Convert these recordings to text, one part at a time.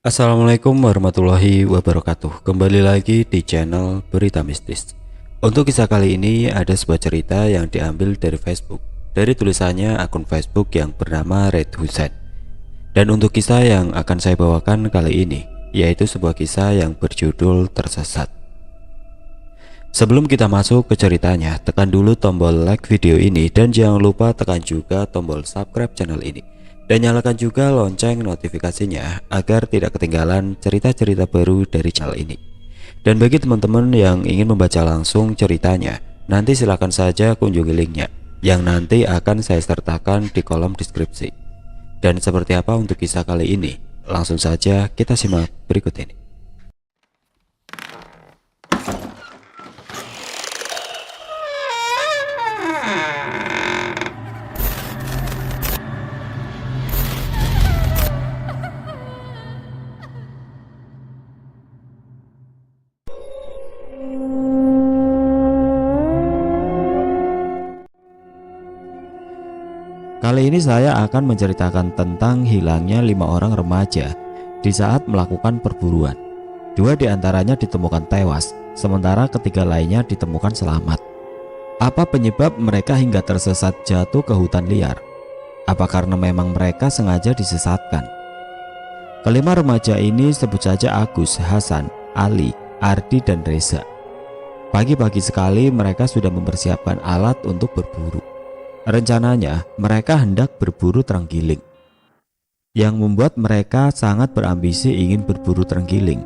Assalamualaikum warahmatullahi wabarakatuh. Kembali lagi di channel Berita Mistis. Untuk kisah kali ini ada sebuah cerita yang diambil dari Facebook, dari tulisannya akun Facebook yang bernama Red Husain. Dan untuk kisah yang akan saya bawakan kali ini, yaitu sebuah kisah yang berjudul Tersesat. Sebelum kita masuk ke ceritanya, tekan dulu tombol like video ini dan jangan lupa tekan juga tombol subscribe channel ini. Dan nyalakan juga lonceng notifikasinya agar tidak ketinggalan cerita-cerita baru dari channel ini. Dan bagi teman-teman yang ingin membaca langsung ceritanya, nanti silakan saja kunjungi linknya yang nanti akan saya sertakan di kolom deskripsi. Dan seperti apa untuk kisah kali ini? Langsung saja kita simak berikut ini. Kali ini saya akan menceritakan tentang hilangnya 5 orang remaja di saat melakukan perburuan. 2 diantaranya ditemukan tewas, sementara ketiga lainnya ditemukan selamat. Apa penyebab mereka hingga tersesat jatuh ke hutan liar? Apa karena memang mereka sengaja disesatkan? Kelima remaja ini sebut saja Agus, Hasan, Ali, Ardi, dan Reza. Pagi-pagi sekali mereka sudah mempersiapkan alat untuk berburu. Rencananya mereka hendak berburu terenggiling. Yang membuat mereka sangat berambisi ingin berburu terenggiling,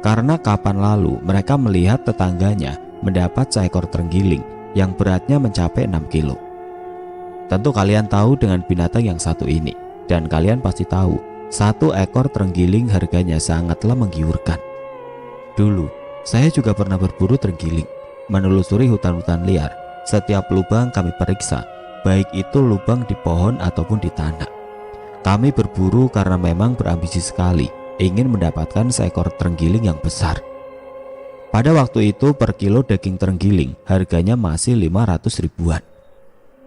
karena kapan lalu mereka melihat tetangganya mendapat seekor terenggiling yang beratnya mencapai 6 kilo. Tentu kalian tahu dengan binatang yang satu ini, dan kalian pasti tahu satu ekor terenggiling harganya sangatlah menggiurkan. Dulu saya juga pernah berburu terenggiling, menelusuri hutan-hutan liar. Setiap lubang kami periksa, baik itu lubang di pohon ataupun di tanah. Kami berburu karena memang berambisi sekali, ingin mendapatkan seekor terenggiling yang besar. Pada waktu itu per kilo daging terenggiling harganya masih 500 ribuan.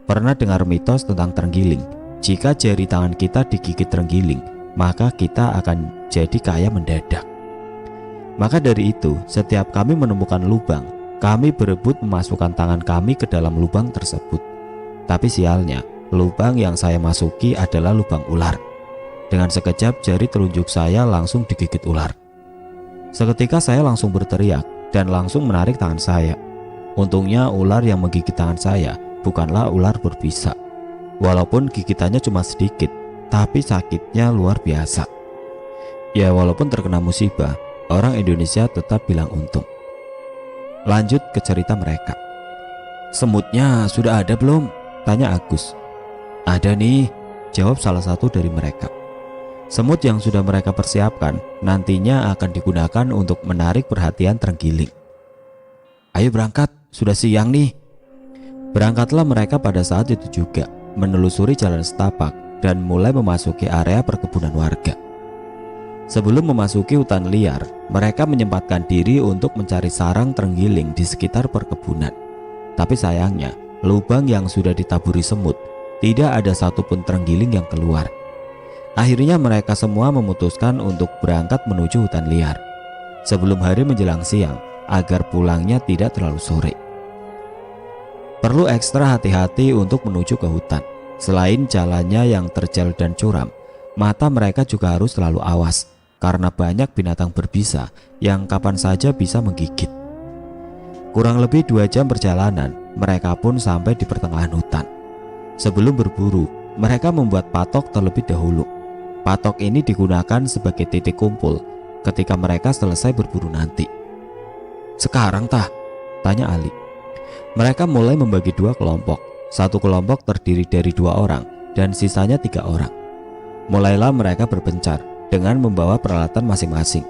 Pernah dengar mitos tentang terenggiling? Jika jari tangan kita digigit terenggiling, maka kita akan jadi kaya mendadak. Maka dari itu, setiap kami menemukan lubang, kami berebut memasukkan tangan kami ke dalam lubang tersebut. Tapi sialnya, lubang yang saya masuki adalah lubang ular. Dengan sekejap jari telunjuk saya langsung digigit ular. Seketika saya langsung berteriak dan langsung menarik tangan saya. Untungnya ular yang menggigit tangan saya bukanlah ular berbisa. Walaupun gigitannya cuma sedikit, tapi sakitnya luar biasa. Ya walaupun terkena musibah, orang Indonesia tetap bilang untung. Lanjut ke cerita mereka. Semutnya sudah ada belum? Tanya Agus. Ada nih, jawab salah satu dari mereka. Semut yang sudah mereka persiapkan nantinya akan digunakan untuk menarik perhatian terenggiling. Ayo berangkat, sudah siang nih. Berangkatlah mereka pada saat itu juga, menelusuri jalan setapak dan mulai memasuki area perkebunan warga. Sebelum memasuki hutan liar, mereka menyempatkan diri untuk mencari sarang terenggiling di sekitar perkebunan. Tapi sayangnya, lubang yang sudah ditaburi semut, tidak ada satupun terenggiling yang keluar. Akhirnya mereka semua memutuskan untuk berangkat menuju hutan liar sebelum hari menjelang siang agar pulangnya tidak terlalu sore. Perlu ekstra hati-hati untuk menuju ke hutan. Selain jalannya yang terjal dan curam, mata mereka juga harus selalu awas karena banyak binatang berbisa yang kapan saja bisa menggigit. Kurang lebih 2 jam perjalanan, mereka pun sampai di pertengahan hutan. Sebelum berburu, mereka membuat patok terlebih dahulu. Patok ini digunakan sebagai titik kumpul ketika mereka selesai berburu nanti. Sekarang tah? Tanya Ali. Mereka mulai membagi 2 kelompok. Satu kelompok terdiri dari 2 orang dan sisanya 3 orang. Mulailah mereka berpencar dengan membawa peralatan masing-masing.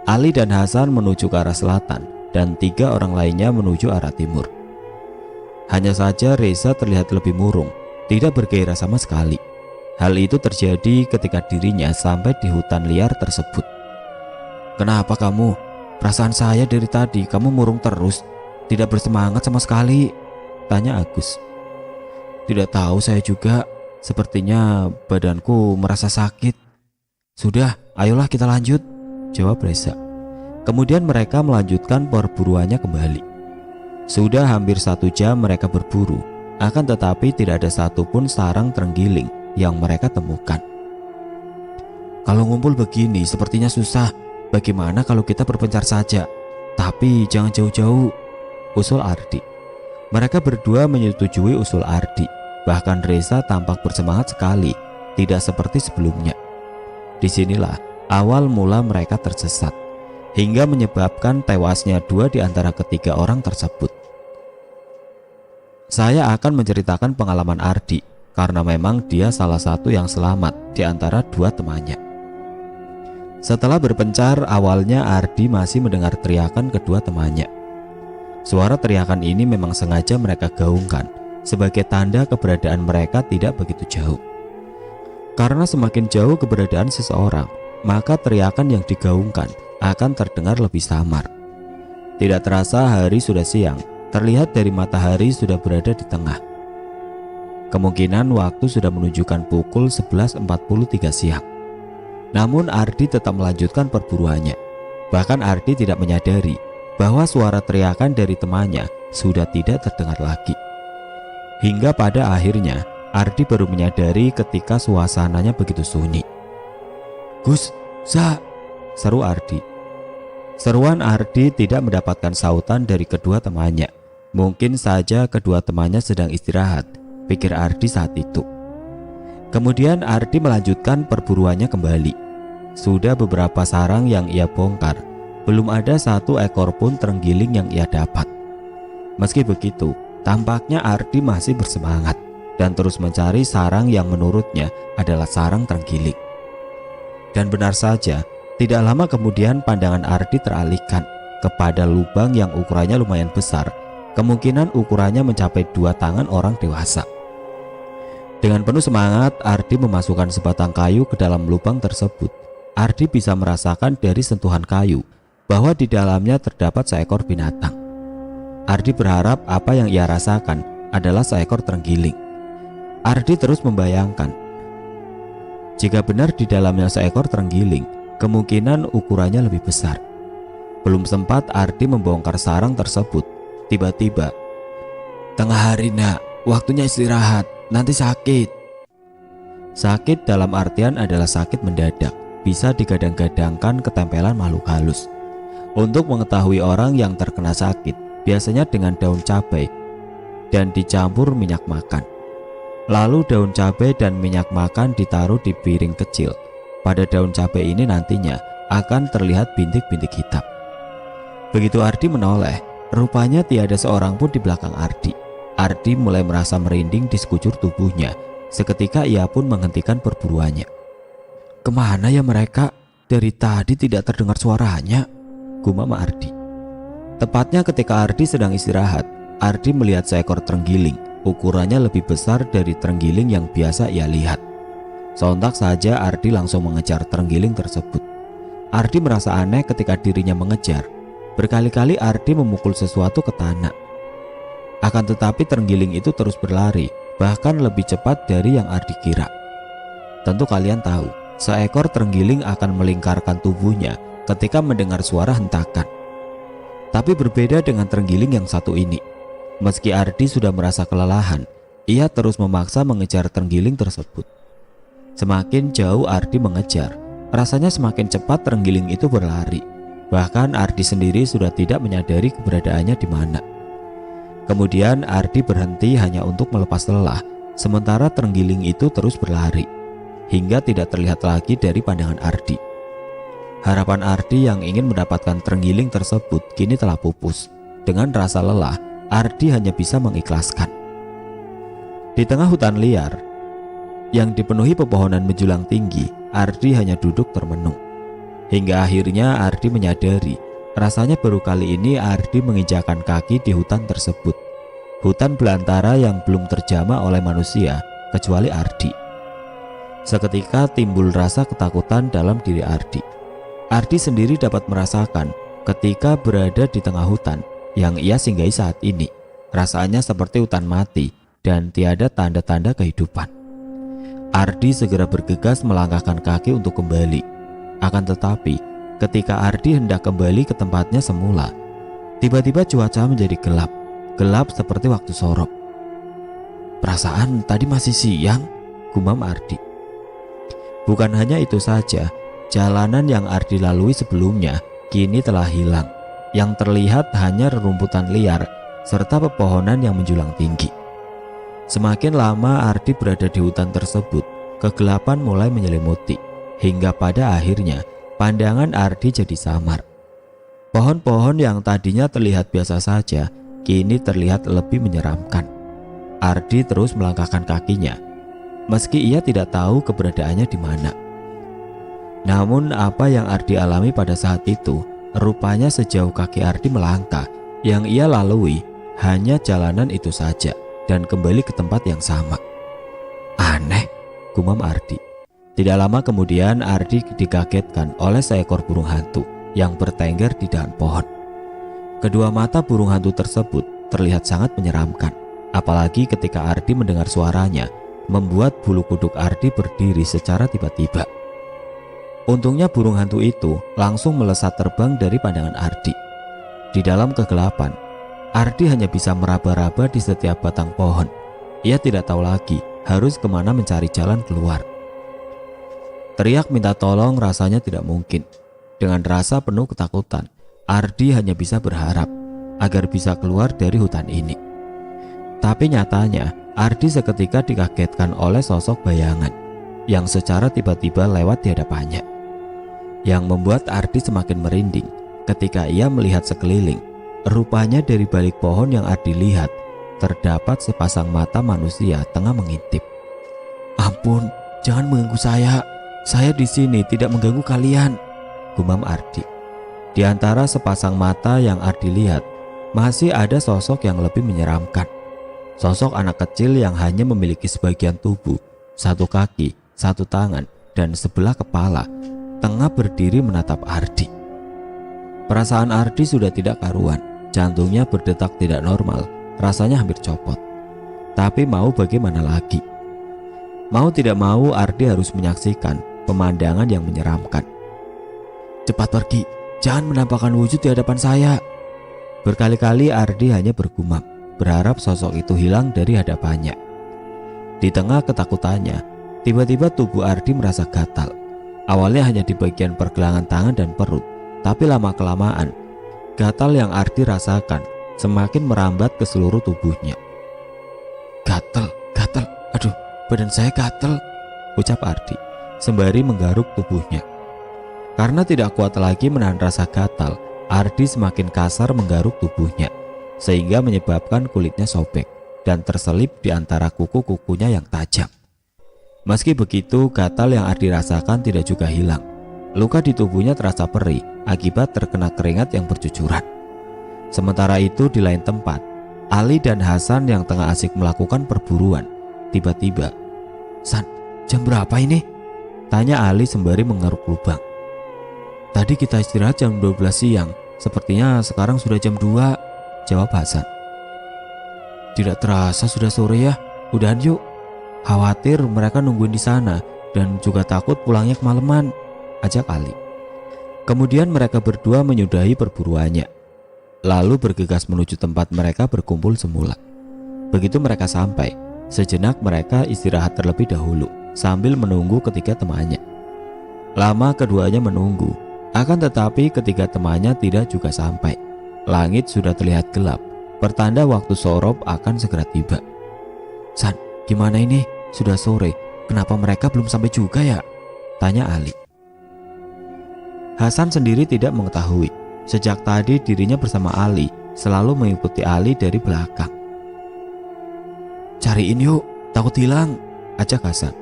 Ali dan Hasan menuju ke arah selatan dan 3 orang lainnya menuju arah timur. Hanya saja Reza terlihat lebih murung, tidak bergairah sama sekali. Hal itu terjadi ketika dirinya sampai di hutan liar tersebut. Kenapa kamu? Perasaan saya dari tadi kamu murung terus, tidak bersemangat sama sekali, tanya Agus. Tidak tahu saya juga, sepertinya badanku merasa sakit. Sudah, Ayolah kita lanjut, jawab Reza. Kemudian mereka melanjutkan perburuannya kembali. Sudah hampir 1 jam mereka berburu, akan tetapi tidak ada satupun sarang terenggiling yang mereka temukan. Kalau ngumpul begini sepertinya susah. Bagaimana kalau kita berpencar saja? Tapi jangan jauh-jauh, usul Ardi. Mereka berdua menyetujui usul Ardi. Bahkan Reza tampak bersemangat sekali, tidak seperti sebelumnya. Disinilah awal mula mereka tersesat, hingga menyebabkan tewasnya 2 di antara ketiga orang tersebut. Saya akan menceritakan pengalaman Ardi, karena memang dia salah satu yang selamat di antara 2 temannya. Setelah berpencar, awalnya Ardi masih mendengar teriakan kedua temannya. Suara teriakan ini memang sengaja mereka gaungkan sebagai tanda keberadaan mereka tidak begitu jauh. Karena semakin jauh keberadaan seseorang, maka teriakan yang digaungkan akan terdengar lebih samar. Tidak terasa hari sudah siang, terlihat dari matahari sudah berada di tengah. Kemungkinan waktu sudah menunjukkan pukul 11.43 siang. Namun Ardi tetap melanjutkan perburuannya. Bahkan Ardi tidak menyadari bahwa suara teriakan dari temannya sudah tidak terdengar lagi. Hingga pada akhirnya Ardi baru menyadari ketika suasananya begitu sunyi. "Gus, Za!" seru Ardi. Seruan Ardi tidak mendapatkan sautan dari kedua temannya. Mungkin saja kedua temannya sedang istirahat, pikir Ardi saat itu. Kemudian Ardi melanjutkan perburuannya kembali. Sudah beberapa sarang yang ia bongkar, belum ada 1 ekor pun terenggiling yang ia dapat. Meski begitu, tampaknya Ardi masih bersemangat dan terus mencari sarang yang menurutnya adalah sarang terenggiling. Dan benar saja, tidak lama kemudian pandangan Ardi teralihkan kepada lubang yang ukurannya lumayan besar, kemungkinan ukurannya mencapai 2 tangan orang dewasa. Dengan penuh semangat, Ardi memasukkan sebatang kayu ke dalam lubang tersebut. Ardi bisa merasakan dari sentuhan kayu bahwa di dalamnya terdapat seekor binatang. Ardi berharap apa yang ia rasakan adalah seekor terenggiling. Ardi terus membayangkan, jika benar di dalamnya seekor terenggiling, kemungkinan ukurannya lebih besar. Belum sempat Ardi membongkar sarang tersebut, tiba-tiba, "Tengah hari nak, waktunya istirahat, nanti sakit." Sakit dalam artian adalah sakit mendadak, bisa digadang-gadangkan ketempelan makhluk halus. Untuk mengetahui orang yang terkena sakit, biasanya dengan daun cabai dan dicampur minyak makan. Lalu daun cabai dan minyak makan ditaruh di piring kecil. Pada daun cabai ini nantinya akan terlihat bintik-bintik hitam. Begitu Ardi menoleh, rupanya tiada seorang pun di belakang Ardi. Ardi mulai merasa merinding di sekujur tubuhnya. Seketika ia pun menghentikan perburuannya. "Kemana ya mereka? Dari tadi tidak terdengar suaranya," gumam Ardi. Tepatnya ketika Ardi sedang istirahat, Ardi melihat seekor terenggiling. Ukurannya lebih besar dari terenggiling yang biasa ia lihat. Sontak saja Ardi langsung mengejar terenggiling tersebut. Ardi merasa aneh ketika dirinya mengejar. Berkali-kali Ardi memukul sesuatu ke tanah. Akan tetapi terenggiling itu terus berlari, bahkan lebih cepat dari yang Ardi kira. Tentu kalian tahu, seekor terenggiling akan melingkarkan tubuhnya ketika mendengar suara hentakan. Tapi berbeda dengan terenggiling yang satu ini. Meski Ardi sudah merasa kelelahan, ia terus memaksa mengejar terenggiling tersebut. Semakin jauh Ardi mengejar, rasanya semakin cepat terenggiling itu berlari. Bahkan Ardi sendiri sudah tidak menyadari keberadaannya di mana. Kemudian Ardi berhenti hanya untuk melepas lelah, sementara terenggiling itu terus berlari, hingga tidak terlihat lagi dari pandangan Ardi. Harapan Ardi yang ingin mendapatkan terenggiling tersebut kini telah pupus. Dengan rasa lelah, Ardi hanya bisa mengikhlaskan. Di tengah hutan liar yang dipenuhi pepohonan menjulang tinggi, Ardi hanya duduk termenung. Hingga akhirnya Ardi menyadari, rasanya baru kali ini Ardi menginjakan kaki di hutan tersebut. Hutan belantara yang belum terjamah oleh manusia kecuali Ardi. Seketika timbul rasa ketakutan dalam diri Ardi. Ardi sendiri dapat merasakan ketika berada di tengah hutan yang ia singgahi saat ini. Rasanya seperti hutan mati dan tiada tanda-tanda kehidupan. Ardi segera bergegas melangkahkan kaki untuk kembali. Akan tetapi, ketika Ardi hendak kembali ke tempatnya semula, tiba-tiba cuaca menjadi gelap seperti waktu sorop. "Perasaan tadi masih siang," gumam Ardi. Bukan hanya itu saja, jalanan yang Ardi lalui sebelumnya kini telah hilang. Yang terlihat hanya rerumputan liar serta pepohonan yang menjulang tinggi. Semakin lama Ardi berada di hutan tersebut, kegelapan mulai menyelimuti, hingga pada akhirnya pandangan Ardi jadi samar. Pohon-pohon yang tadinya terlihat biasa saja kini terlihat lebih menyeramkan. Ardi terus melangkahkan kakinya, meski ia tidak tahu keberadaannya di mana. Namun apa yang Ardi alami pada saat itu, rupanya sejauh kaki Ardi melangkah, yang ia lalui hanya jalanan itu saja dan kembali ke tempat yang sama. "Aneh," gumam Ardi. Tidak lama kemudian Ardi dikagetkan oleh seekor burung hantu yang bertengger di dahan pohon. Kedua mata burung hantu tersebut terlihat sangat menyeramkan, apalagi ketika Ardi mendengar suaranya, membuat bulu kuduk Ardi berdiri secara tiba-tiba. Untungnya burung hantu itu langsung melesat terbang dari pandangan Ardi. Di dalam kegelapan, Ardi hanya bisa meraba-raba di setiap batang pohon. Ia tidak tahu lagi harus kemana mencari jalan keluar. Teriak minta tolong rasanya tidak mungkin. Dengan rasa penuh ketakutan, Ardi hanya bisa berharap agar bisa keluar dari hutan ini. Tapi nyatanya, Ardi seketika dikagetkan oleh sosok bayangan yang secara tiba-tiba lewat di hadapannya, yang membuat Ardi semakin merinding ketika ia melihat sekeliling. Rupanya dari balik pohon yang Ardi lihat, terdapat sepasang mata manusia tengah mengintip. "Ampun, jangan mengganggu saya. Saya di sini tidak mengganggu kalian," gumam Ardi. Di antara sepasang mata yang Ardi lihat, masih ada sosok yang lebih menyeramkan. Sosok anak kecil yang hanya memiliki sebagian tubuh, satu kaki, satu tangan, dan sebelah kepala, tengah berdiri menatap Ardi. Perasaan Ardi sudah tidak karuan, jantungnya berdetak tidak normal, rasanya hampir copot. Tapi mau bagaimana lagi? Mau tidak mau Ardi harus menyaksikan pemandangan yang menyeramkan. "Cepat pergi, jangan menampakkan wujud di hadapan saya." Berkali-kali Ardi hanya bergumam, berharap sosok itu hilang dari hadapannya. Di tengah ketakutannya, tiba-tiba tubuh Ardi merasa gatal. Awalnya hanya di bagian pergelangan tangan dan perut, tapi lama-kelamaan gatal yang Ardi rasakan semakin merambat ke seluruh tubuhnya. Gatal, aduh, badan saya gatal," ucap Ardi sembari menggaruk tubuhnya. Karena tidak kuat lagi menahan rasa gatal, Ardi semakin kasar menggaruk tubuhnya, sehingga menyebabkan kulitnya sobek dan terselip di antara kuku-kukunya yang tajam. Meski begitu, gatal yang Ardi rasakan tidak juga hilang. Luka di tubuhnya terasa perih akibat terkena keringat yang bercucuran. Sementara itu di lain tempat, Ali dan Hasan yang tengah asik melakukan perburuan, tiba-tiba, "San, jam berapa ini?" tanya Ali sembari mengeruk lubang. "Tadi kita istirahat jam 12 siang, sepertinya sekarang sudah jam 2, jawab Hasan. "Tidak terasa sudah sore ya, udahan yuk. Khawatir mereka nungguin di sana dan juga takut pulangnya kemalaman," ajak Ali. Kemudian mereka berdua menyudahi perburuannya, lalu bergegas menuju tempat mereka berkumpul semula. Begitu mereka sampai, sejenak mereka istirahat terlebih dahulu sambil menunggu ketiga temannya. Lama keduanya menunggu, akan tetapi ketiga temannya tidak juga sampai. Langit sudah terlihat gelap, pertanda waktu sorop akan segera tiba. "San, gimana ini? Sudah sore, kenapa mereka belum sampai juga ya?" tanya Ali. Hasan sendiri tidak mengetahui. Sejak tadi dirinya bersama Ali selalu mengikuti Ali dari belakang. "Cariin yuk, takut hilang," ajak Hasan.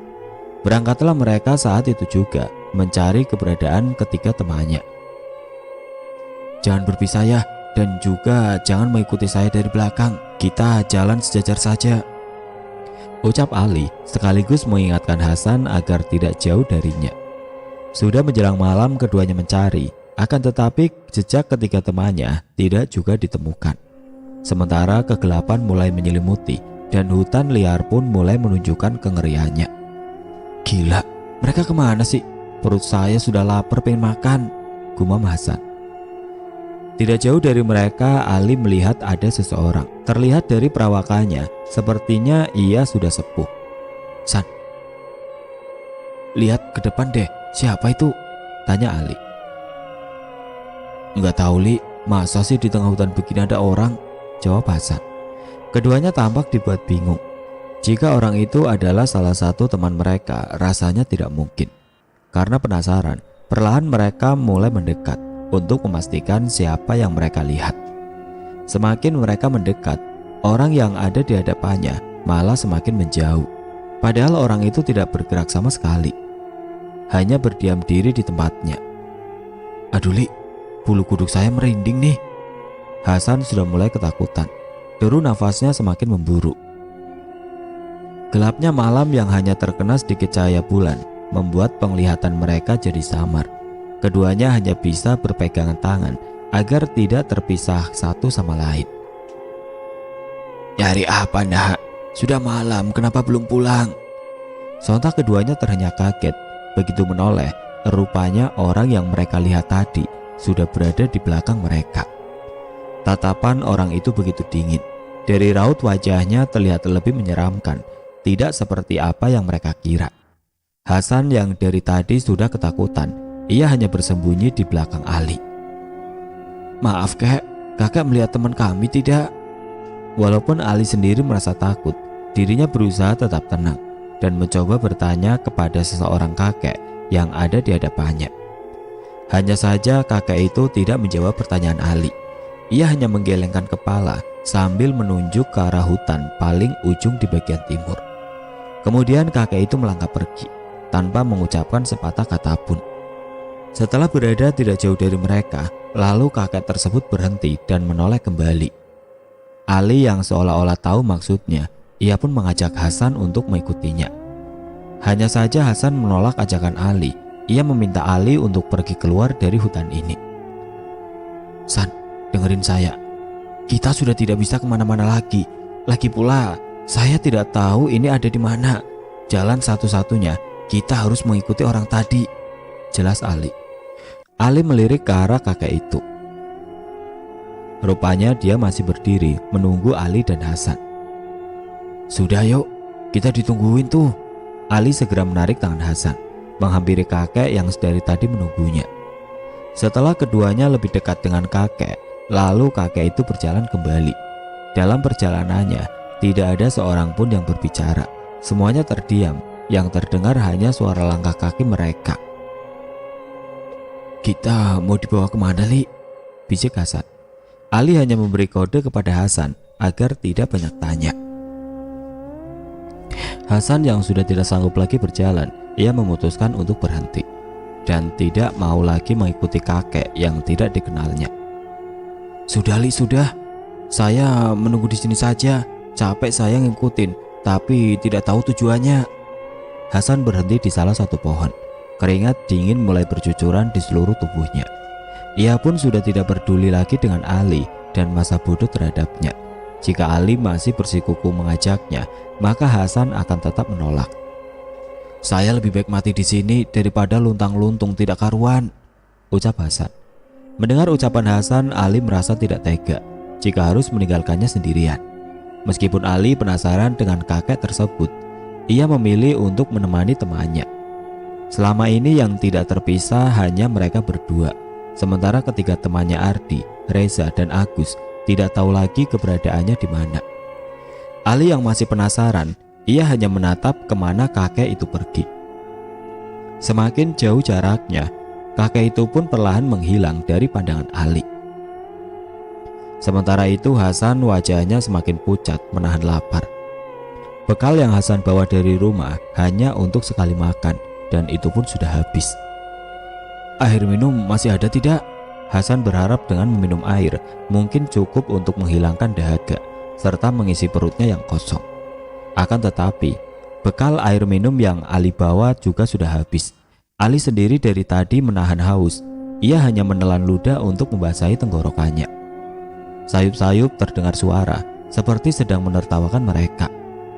Berangkatlah mereka saat itu juga mencari keberadaan ketiga temannya. "Jangan berpisah ya, dan juga jangan mengikuti saya dari belakang. Kita jalan sejajar saja," ucap Ali sekaligus mengingatkan Hasan agar tidak jauh darinya. Sudah menjelang malam keduanya mencari, akan tetapi jejak ketiga temannya tidak juga ditemukan. Sementara kegelapan mulai menyelimuti dan hutan liar pun mulai menunjukkan kengeriannya. "Gila, mereka kemana sih? perut saya sudah lapar pengen makan, gumam Hasan. Tidak jauh dari mereka, Ali melihat ada seseorang. Terlihat dari perawakannya, sepertinya ia sudah sepuh. San, lihat ke depan deh, siapa itu? Tanya Ali. Enggak tahu Li, masa sih di tengah hutan begini ada orang? Jawab Hasan. Keduanya tampak dibuat bingung. Jika orang itu adalah salah satu teman mereka, rasanya tidak mungkin. Karena penasaran, perlahan mereka mulai mendekat untuk memastikan siapa yang mereka lihat. Semakin mereka mendekat, orang yang ada di hadapannya malah semakin menjauh. Padahal orang itu tidak bergerak sama sekali, hanya berdiam diri di tempatnya. Aduh Li, bulu kuduk saya merinding nih. Hasan sudah mulai ketakutan. Deru nafasnya semakin memburu. Gelapnya malam yang hanya terkena sedikit cahaya bulan membuat penglihatan mereka jadi samar. Keduanya hanya bisa berpegangan tangan agar tidak terpisah satu sama lain. Nyari apa nak? Sudah malam, kenapa belum pulang? Sontak keduanya terhenyak kaget. Begitu menoleh, rupanya orang yang mereka lihat tadi sudah berada di belakang mereka. Tatapan orang itu begitu dingin. Dari raut wajahnya terlihat lebih menyeramkan, tidak seperti apa yang mereka kira. Hasan yang dari tadi sudah ketakutan, ia hanya bersembunyi di belakang Ali. Maaf kek, kakak melihat teman kami tidak? Walaupun Ali sendiri merasa takut, dirinya berusaha tetap tenang dan mencoba bertanya kepada seseorang kakek yang ada di hadapannya. Hanya saja kakek itu tidak menjawab pertanyaan Ali. Ia hanya menggelengkan kepala sambil menunjuk ke arah hutan paling ujung di bagian timur. Kemudian kakek itu melangkah pergi tanpa mengucapkan sepatah kata pun. Setelah berada tidak jauh dari mereka, lalu kakek tersebut berhenti dan menoleh kembali. Ali yang seolah-olah tahu maksudnya, ia pun mengajak Hasan untuk mengikutinya. Hanya saja Hasan menolak ajakan Ali. Ia meminta Ali untuk pergi keluar dari hutan ini. San, dengerin saya. Kita sudah tidak bisa kemana-mana lagi. Lagi pula, saya tidak tahu ini ada di mana. Jalan satu-satunya, kita harus mengikuti orang tadi. Jelas Ali. Ali melirik ke arah kakek itu. Rupanya dia masih berdiri menunggu Ali dan Hasan. Sudah yuk, kita ditungguin tuh. Ali segera menarik tangan Hasan, menghampiri kakek yang sedari tadi menunggunya. Setelah keduanya lebih dekat dengan kakek, lalu kakek itu berjalan kembali. Dalam perjalanannya, tidak ada seorang pun yang berbicara. Semuanya terdiam, yang terdengar hanya suara langkah kaki mereka. Kita mau dibawa kemana, Li? Bisik Hasan. Ali hanya memberi kode kepada Hasan agar tidak banyak tanya. Hasan yang sudah tidak sanggup lagi berjalan, ia memutuskan untuk berhenti dan tidak mau lagi mengikuti kakek yang tidak dikenalnya. Sudah Li, sudah. Saya menunggu di sini saja. Capek saya ngikutin, tapi tidak tahu tujuannya. Hasan berhenti di salah satu pohon. Keringat dingin mulai bercucuran di seluruh tubuhnya. Ia pun sudah tidak peduli lagi dengan Ali dan masa bodoh terhadapnya. Jika Ali masih bersikukuh mengajaknya, maka Hasan akan tetap menolak. Saya lebih baik mati di sini daripada luntang-luntung tidak karuan, ucap Hasan. Mendengar ucapan Hasan, Ali merasa tidak tega jika harus meninggalkannya sendirian. Meskipun Ali penasaran dengan kakek tersebut, ia memilih untuk menemani temannya. Selama ini yang tidak terpisah hanya mereka berdua. Sementara ketiga temannya Ardi, Reza, dan Agus tidak tahu lagi keberadaannya di mana. Ali yang masih penasaran, ia hanya menatap kemana kakek itu pergi. Semakin jauh jaraknya, kakek itu pun perlahan menghilang dari pandangan Ali. Sementara itu Hasan wajahnya semakin pucat menahan lapar. Bekal yang Hasan bawa dari rumah hanya untuk sekali makan, dan itu pun sudah habis. Air minum masih ada tidak? Hasan berharap dengan meminum air mungkin cukup untuk menghilangkan dahaga serta mengisi perutnya yang kosong. Akan tetapi, bekal air minum yang Ali bawa juga sudah habis. Ali sendiri dari tadi menahan haus. Ia hanya menelan ludah untuk membasahi tenggorokannya. Sayup-sayup terdengar suara seperti sedang menertawakan mereka.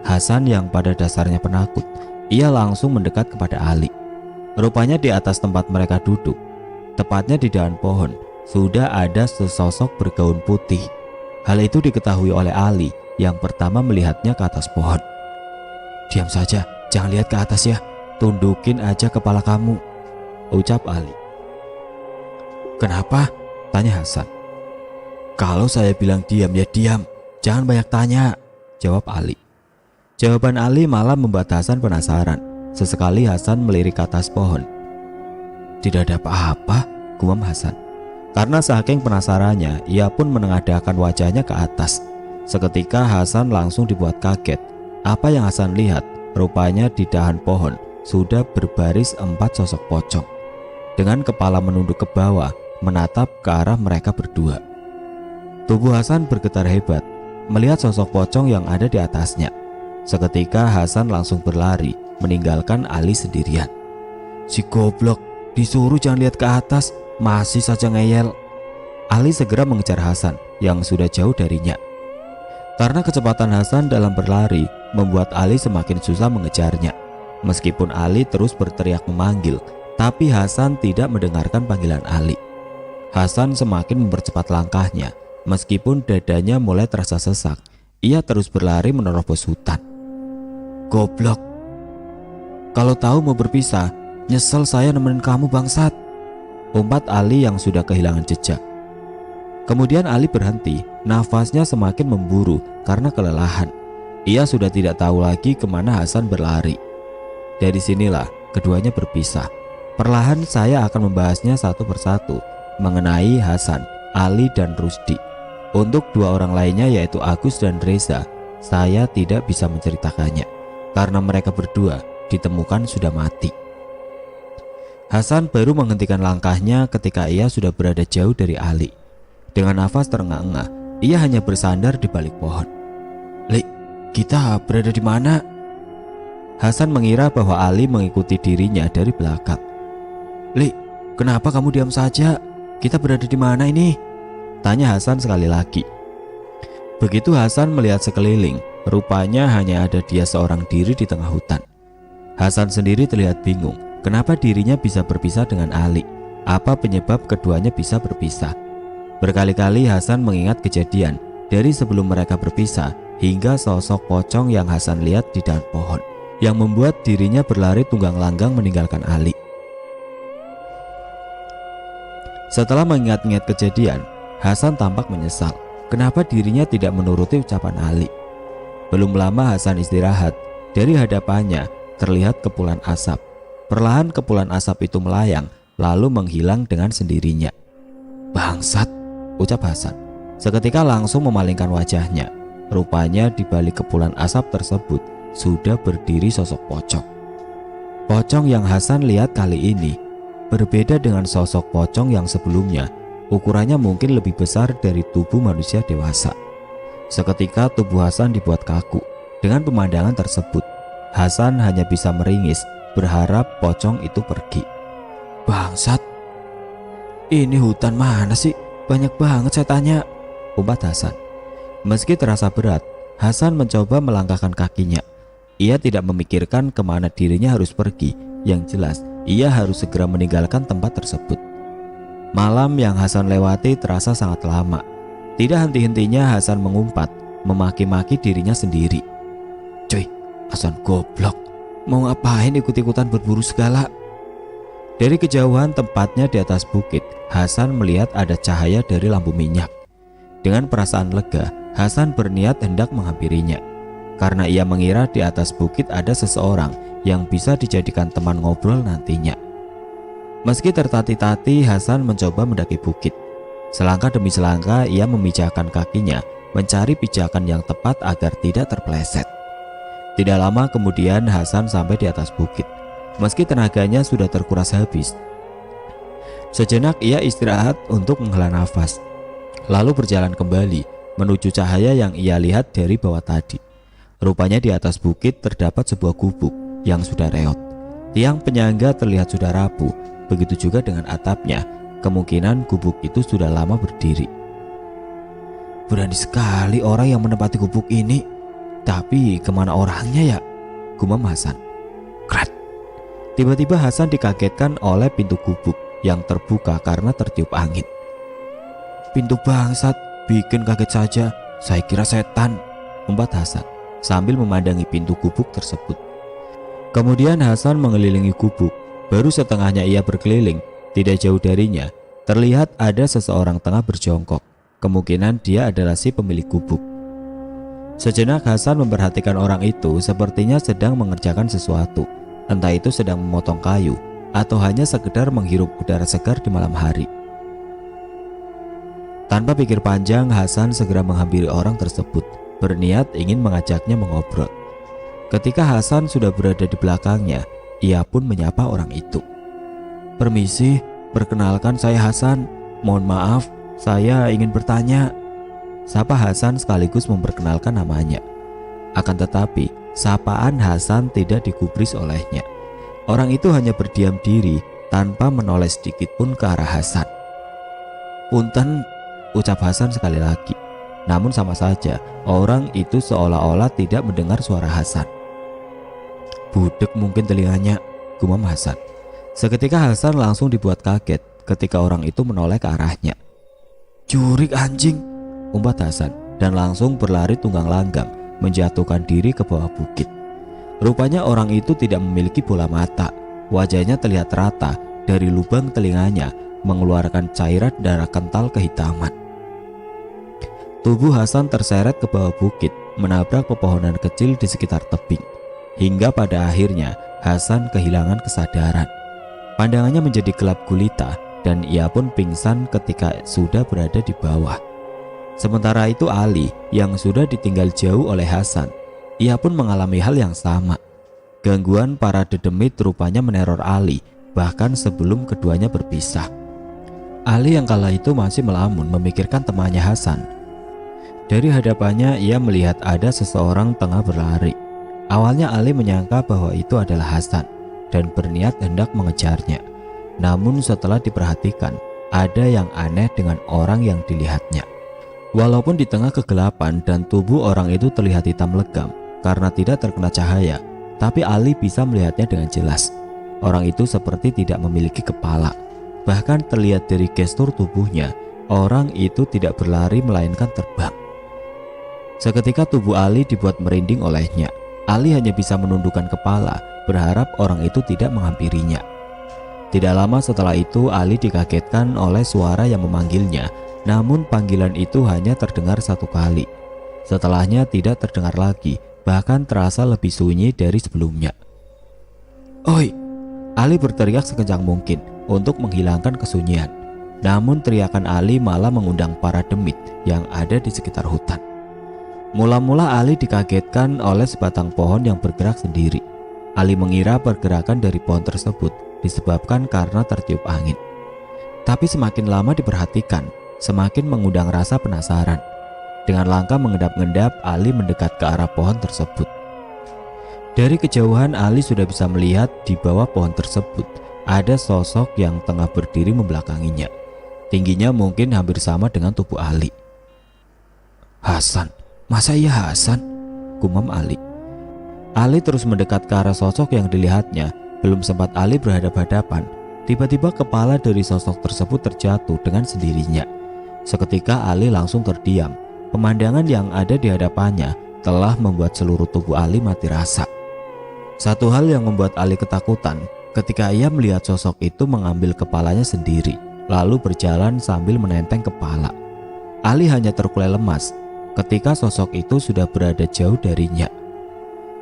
Hasan yang pada dasarnya penakut, ia langsung mendekat kepada Ali. Rupanya di atas tempat mereka duduk, tepatnya di dahan pohon, sudah ada sesosok bergaun putih. Hal itu diketahui oleh Ali yang pertama melihatnya ke atas pohon. "Diam saja, jangan lihat ke atas ya. Tundukin aja kepala kamu," ucap Ali. "Kenapa?" tanya Hasan. "Kalau saya bilang diam ya diam, jangan banyak tanya," jawab Ali. Jawaban Ali malah membuat Hasan penasaran. Sesekali Hasan melirik ke atas pohon. "Tidak ada apa-apa," gumam Hasan. Karena saking penasarannya, ia pun menengadahkan wajahnya ke atas. Seketika Hasan langsung dibuat kaget. Apa yang Hasan lihat, rupanya di dahan pohon sudah berbaris 4 sosok pocong. Dengan kepala menunduk ke bawah, menatap ke arah mereka berdua. Tubuh Hasan bergetar hebat melihat sosok pocong yang ada di atasnya. Seketika Hasan langsung berlari, meninggalkan Ali sendirian. "Si goblok, disuruh jangan lihat ke atas, masih saja ngeyel." Ali segera mengejar Hasan yang sudah jauh darinya. Karena kecepatan Hasan dalam berlari membuat Ali semakin susah mengejarnya. Meskipun Ali terus berteriak memanggil, tapi Hasan tidak mendengarkan panggilan Ali. Hasan semakin mempercepat langkahnya. Meskipun dadanya mulai terasa sesak, ia terus berlari menerobos hutan. "Goblok, kalau tahu mau berpisah, nyesel saya nemenin kamu bangsat," umpat Ali yang sudah kehilangan jejak. Kemudian Ali berhenti, nafasnya semakin memburu karena kelelahan. Ia sudah tidak tahu lagi kemana Hasan berlari. Dari sinilah keduanya berpisah. Perlahan saya akan membahasnya satu persatu mengenai Hasan, Ali dan Rusdi. Untuk 2 orang lainnya yaitu Agus dan Reza, saya tidak bisa menceritakannya karena mereka berdua ditemukan sudah mati. Hasan baru menghentikan langkahnya ketika ia sudah berada jauh dari Ali. Dengan nafas terengah-engah, ia hanya bersandar di balik pohon. "Li, kita berada di mana?" Hasan mengira bahwa Ali mengikuti dirinya dari belakang. "Li, kenapa kamu diam saja? Kita berada di mana ini?" tanya Hasan sekali lagi. Begitu Hasan melihat sekeliling, rupanya hanya ada dia seorang diri di tengah hutan. Hasan sendiri terlihat bingung, kenapa dirinya bisa berpisah dengan Ali. Apa penyebab keduanya bisa berpisah? Berkali-kali Hasan mengingat kejadian dari sebelum mereka berpisah hingga sosok pocong yang Hasan lihat di dahan pohon, yang membuat dirinya berlari tunggang langgang meninggalkan Ali. Setelah mengingat-ingat kejadian, Hasan tampak menyesal kenapa dirinya tidak menuruti ucapan Ali. Belum lama Hasan istirahat, dari hadapannya terlihat kepulan asap. Perlahan kepulan asap itu melayang lalu menghilang dengan sendirinya. "Bangsat," ucap Hasan. Seketika langsung memalingkan wajahnya. Rupanya di balik kepulan asap tersebut sudah berdiri sosok pocong. Pocong yang Hasan lihat kali ini berbeda dengan sosok pocong yang sebelumnya. Ukurannya mungkin lebih besar dari tubuh manusia dewasa. Seketika tubuh Hasan dibuat kaku. Dengan pemandangan tersebut, Hasan hanya bisa meringis, berharap pocong itu pergi. "Bangsat, ini hutan mana sih? Banyak banget setannya," umpat Hasan. Meski terasa berat, Hasan mencoba melangkahkan kakinya. Ia tidak memikirkan kemana dirinya harus pergi. Yang jelas, ia harus segera meninggalkan tempat tersebut. Malam yang Hasan lewati terasa sangat lama. Tidak henti-hentinya Hasan mengumpat, memaki-maki dirinya sendiri. "Coy, Hasan goblok, mau ngapain ikut-ikutan berburu segala?" Dari kejauhan tempatnya di atas bukit, Hasan melihat ada cahaya dari lampu minyak. Dengan perasaan lega, Hasan berniat hendak menghampirinya. Karena ia mengira di atas bukit ada seseorang yang bisa dijadikan teman ngobrol nantinya. Meski tertati-tati, Hasan mencoba mendaki bukit. Selangkah demi selangkah ia memijahkan kakinya, mencari pijakan yang tepat agar tidak terpeleset. Tidak lama kemudian Hasan sampai di atas bukit. Meski tenaganya sudah terkuras habis, sejenak ia istirahat untuk menghela nafas, lalu berjalan kembali menuju cahaya yang ia lihat dari bawah tadi. Rupanya di atas bukit terdapat sebuah gubuk yang sudah reot. Tiang penyangga terlihat sudah rapuh. Begitu juga dengan atapnya, kemungkinan gubuk itu sudah lama berdiri. "Berani sekali orang yang menempati gubuk ini. Tapi kemana orangnya ya?" gumam Hasan. Krat. Tiba-tiba Hasan dikagetkan oleh pintu gubuk yang terbuka karena tertiup angin. "Pintu bangsat, bikin kaget saja, saya kira setan," umpat Hasan sambil memandangi pintu gubuk tersebut. Kemudian Hasan mengelilingi gubuk. Baru setengahnya ia berkeliling, tidak jauh darinya terlihat ada seseorang tengah berjongkok. Kemungkinan dia adalah si pemilik gubuk. Sejenak Hasan memperhatikan orang itu, sepertinya sedang mengerjakan sesuatu. Entah itu sedang memotong kayu atau hanya sekedar menghirup udara segar di malam hari. Tanpa pikir panjang, Hasan segera menghampiri orang tersebut, berniat ingin mengajaknya mengobrol. Ketika Hasan sudah berada di belakangnya, ia pun menyapa orang itu. "Permisi, perkenalkan saya Hasan. Mohon maaf, saya ingin bertanya." Sapa Hasan sekaligus memperkenalkan namanya. Akan tetapi, sapaan Hasan tidak digubris olehnya. Orang itu hanya berdiam diri tanpa menoleh sedikit pun ke arah Hasan. "Punten," ucap Hasan sekali lagi. Namun sama saja, orang itu seolah-olah tidak mendengar suara Hasan. "Budek mungkin telinganya," gumam Hasan. Seketika Hasan langsung dibuat kaget ketika orang itu menoleh ke arahnya. "Jurik anjing," umpat Hasan dan langsung berlari tunggang langgang menjatuhkan diri ke bawah bukit. Rupanya orang itu tidak memiliki bola mata. Wajahnya terlihat rata, dari lubang telinganya mengeluarkan cairan darah kental kehitaman. Tubuh Hasan terseret ke bawah bukit, menabrak pepohonan kecil di sekitar tebing. Hingga pada akhirnya Hasan kehilangan kesadaran. Pandangannya menjadi gelap gulita dan ia pun pingsan ketika sudah berada di bawah. Sementara itu Ali yang sudah ditinggal jauh oleh Hasan, ia pun mengalami hal yang sama. Gangguan para dedemit rupanya meneror Ali bahkan sebelum keduanya berpisah. Ali yang kala itu masih melamun memikirkan temannya Hasan. Dari hadapannya ia melihat ada seseorang tengah berlari. Awalnya Ali menyangka bahwa itu adalah Hasan dan berniat hendak mengejarnya. Namun setelah diperhatikan, ada yang aneh dengan orang yang dilihatnya. Walaupun di tengah kegelapan dan tubuh orang itu terlihat hitam legam karena tidak terkena cahaya, tapi Ali bisa melihatnya dengan jelas. Orang itu seperti tidak memiliki kepala. Bahkan terlihat dari gestur tubuhnya, orang itu tidak berlari melainkan terbang. Seketika tubuh Ali dibuat merinding olehnya. Ali hanya bisa menundukkan kepala, berharap orang itu tidak menghampirinya. Tidak lama setelah itu Ali dikagetkan oleh suara yang memanggilnya. Namun panggilan itu hanya terdengar satu kali. Setelahnya tidak terdengar lagi, bahkan terasa lebih sunyi dari sebelumnya. "Oi!" Ali berteriak sekencang mungkin untuk menghilangkan kesunyian. Namun teriakan Ali malah mengundang para demit yang ada di sekitar hutan. Mula-mula Ali dikagetkan oleh sebatang pohon yang bergerak sendiri. Ali mengira pergerakan dari pohon tersebut disebabkan karena tertiup angin. Tapi semakin lama diperhatikan, semakin mengundang rasa penasaran. Dengan langkah mengendap-endap, Ali mendekat ke arah pohon tersebut. Dari kejauhan Ali sudah bisa melihat di bawah pohon tersebut ada sosok yang tengah berdiri membelakanginya. Tingginya mungkin hampir sama dengan tubuh Ali. "Hasan, masa iya Hasan?" gumam Ali. Ali terus mendekat ke arah sosok yang dilihatnya. Belum sempat Ali berhadapan-hadapan, tiba-tiba kepala dari sosok tersebut terjatuh dengan sendirinya. Seketika Ali langsung terdiam. Pemandangan yang ada di hadapannya telah membuat seluruh tubuh Ali mati rasa. Satu hal yang membuat Ali ketakutan ketika ia melihat sosok itu mengambil kepalanya sendiri, lalu berjalan sambil menenteng kepala. Ali hanya terkulai lemas ketika sosok itu sudah berada jauh darinya.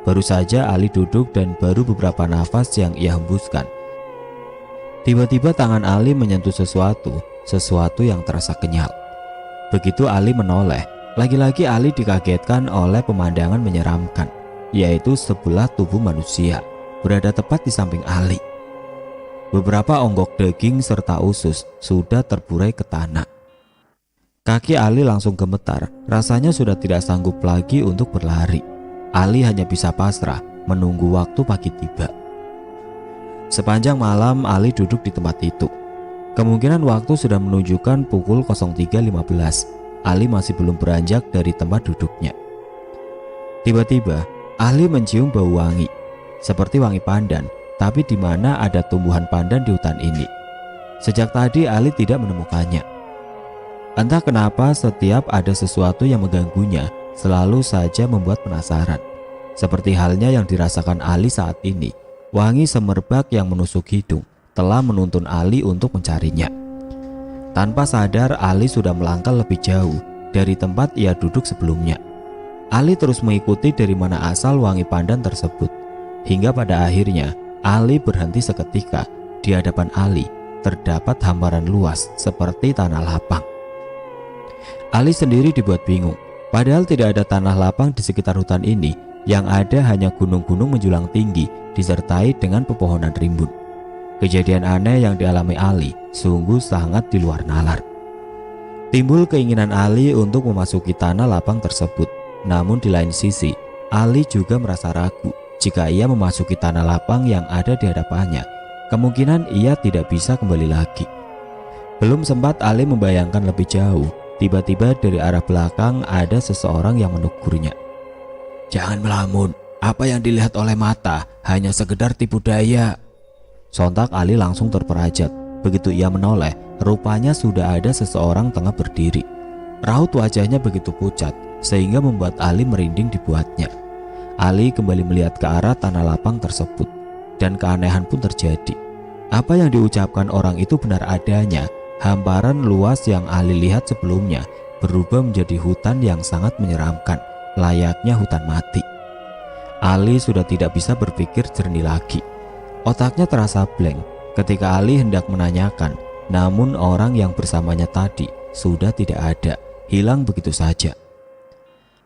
Baru saja Ali duduk dan baru beberapa nafas yang ia hembuskan. Tiba-tiba tangan Ali menyentuh sesuatu yang terasa kenyal. Begitu Ali menoleh, lagi-lagi Ali dikagetkan oleh pemandangan menyeramkan, yaitu sebelah tubuh manusia berada tepat di samping Ali. Beberapa onggok daging serta usus sudah terburai ke tanah. Kaki Ali langsung gemetar, rasanya sudah tidak sanggup lagi untuk berlari. Ali hanya bisa pasrah menunggu waktu pagi tiba. Sepanjang malam Ali duduk di tempat itu. Kemungkinan waktu sudah menunjukkan pukul 03.15. Ali masih belum beranjak dari tempat duduknya. Tiba-tiba Ali mencium bau wangi, seperti wangi pandan tapi di mana ada tumbuhan pandan di hutan ini. Sejak tadi Ali tidak menemukannya. Entah kenapa setiap ada sesuatu yang mengganggunya selalu saja membuat penasaran. Seperti halnya yang dirasakan Ali saat ini. Wangi semerbak yang menusuk hidung telah menuntun Ali untuk mencarinya. Tanpa sadar Ali sudah melangkah lebih jauh dari tempat ia duduk sebelumnya. Ali terus mengikuti dari mana asal wangi pandan tersebut. Hingga pada akhirnya Ali berhenti seketika. Di hadapan Ali terdapat hamparan luas seperti tanah lapang. Ali sendiri dibuat bingung. Padahal tidak ada tanah lapang di sekitar hutan ini. Yang ada hanya gunung-gunung menjulang tinggi disertai dengan pepohonan rimbun. Kejadian aneh yang dialami Ali sungguh sangat di luar nalar. Timbul keinginan Ali untuk memasuki tanah lapang tersebut. Namun di lain sisi, Ali juga merasa ragu jika ia memasuki tanah lapang yang ada di hadapannya. Kemungkinan ia tidak bisa kembali lagi. Belum sempat Ali membayangkan lebih jauh, tiba-tiba dari arah belakang ada seseorang yang menegurnya. "Jangan melamun, apa yang dilihat oleh mata hanya sekedar tipu daya." Sontak Ali langsung terperajat. Begitu ia menoleh, rupanya sudah ada seseorang tengah berdiri. Raut wajahnya begitu pucat sehingga membuat Ali merinding dibuatnya. Ali kembali melihat ke arah tanah lapang tersebut dan keanehan pun terjadi. Apa yang diucapkan orang itu benar adanya. Hamparan luas yang Ali lihat sebelumnya berubah menjadi hutan yang sangat menyeramkan, layaknya hutan mati. Ali sudah tidak bisa berpikir jernih lagi. Otaknya terasa blank ketika Ali hendak menanyakan, namun orang yang bersamanya tadi sudah tidak ada, hilang begitu saja.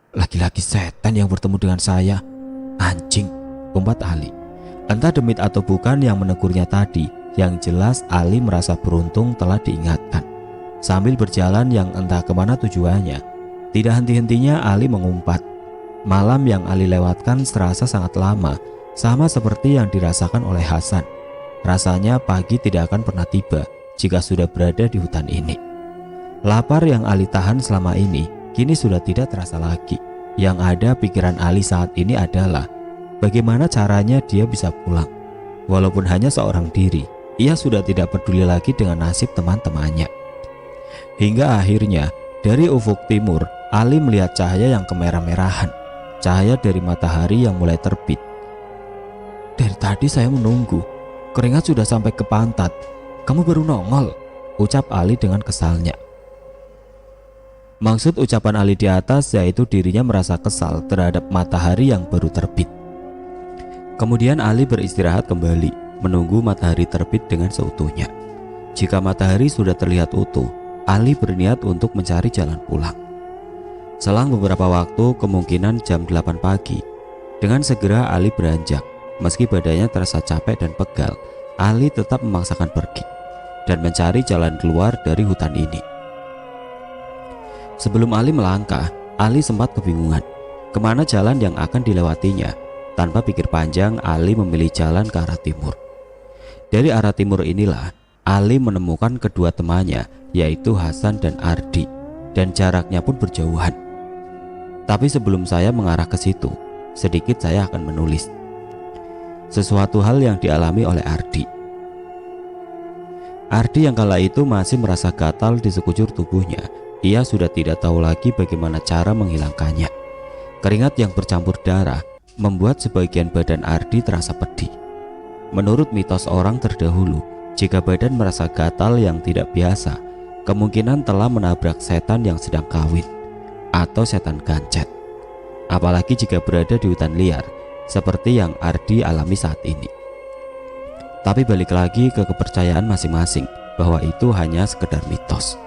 "Laki-laki setan yang bertemu dengan saya. Anjing," umpat Ali. Entah demit atau bukan yang menegurnya tadi, yang jelas Ali merasa beruntung telah diingatkan. Sambil berjalan yang entah kemana tujuannya, tidak henti-hentinya Ali mengumpat. Malam yang Ali lewatkan serasa sangat lama, sama seperti yang dirasakan oleh Hasan. Rasanya pagi tidak akan pernah tiba jika sudah berada di hutan ini. Lapar yang Ali tahan selama ini kini sudah tidak terasa lagi. Yang ada pikiran Ali saat ini adalah bagaimana caranya dia bisa pulang. Walaupun hanya seorang diri, ia sudah tidak peduli lagi dengan nasib teman-temannya. Hingga akhirnya dari ufuk timur Ali melihat cahaya yang kemerah-merahan, cahaya dari matahari yang mulai terbit. "Dari tadi saya menunggu, keringat sudah sampai ke pantat. Kamu baru nongol," ucap Ali dengan kesalnya. Maksud ucapan Ali di atas yaitu dirinya merasa kesal terhadap matahari yang baru terbit. Kemudian Ali beristirahat kembali, menunggu matahari terbit dengan seutuhnya. Jika matahari sudah terlihat utuh, Ali berniat untuk mencari jalan pulang. Selang beberapa waktu, kemungkinan jam 8 pagi, dengan segera Ali beranjak. Meski badannya terasa capek dan pegal, Ali tetap memaksakan pergi dan mencari jalan keluar dari hutan ini. Sebelum Ali melangkah, Ali sempat kebingungan kemana jalan yang akan dilewatinya. Tanpa pikir panjang, Ali memilih jalan ke arah timur. Dari arah timur inilah Ali menemukan kedua temannya, yaitu Hasan dan Ardi, dan jaraknya pun berjauhan. Tapi sebelum saya mengarah ke situ, sedikit saya akan menulis sesuatu hal yang dialami oleh Ardi. Ardi yang kala itu masih merasa gatal di sekujur tubuhnya. Ia sudah tidak tahu lagi bagaimana cara menghilangkannya. Keringat yang bercampur darah membuat sebagian badan Ardi terasa pedih. Menurut mitos orang terdahulu, jika badan merasa gatal yang tidak biasa, kemungkinan telah menabrak setan yang sedang kawin atau setan gancet. Apalagi jika berada di hutan liar seperti yang Ardi alami saat ini. Tapi balik lagi ke kepercayaan masing-masing bahwa itu hanya sekedar mitos.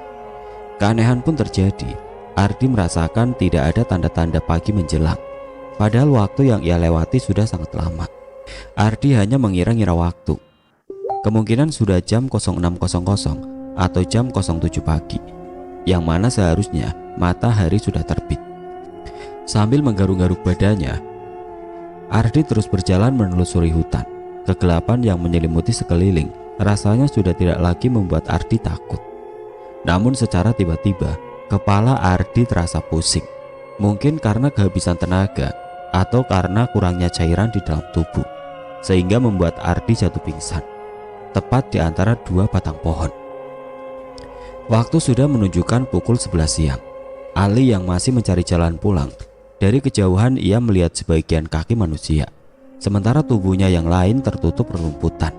Keanehan pun terjadi. Ardi merasakan tidak ada tanda-tanda pagi menjelang, padahal waktu yang ia lewati sudah sangat lama. Ardi hanya mengira-ngira waktu. Kemungkinan sudah jam 06.00 atau jam 07 pagi, yang mana seharusnya matahari sudah terbit. Sambil menggaruk-garuk badannya, Ardi terus berjalan menelusuri hutan. Kegelapan yang menyelimuti sekeliling rasanya sudah tidak lagi membuat Ardi takut. Namun secara tiba-tiba, kepala Ardi terasa pusing. Mungkin karena kehabisan tenaga atau karena kurangnya cairan di dalam tubuh. sehingga membuat Ardi jatuh pingsan, tepat di antara dua batang pohon. Waktu sudah menunjukkan pukul 11 siang. Ali yang masih mencari jalan pulang, dari kejauhan ia melihat sebagian kaki manusia, sementara tubuhnya yang lain tertutup rerumputan.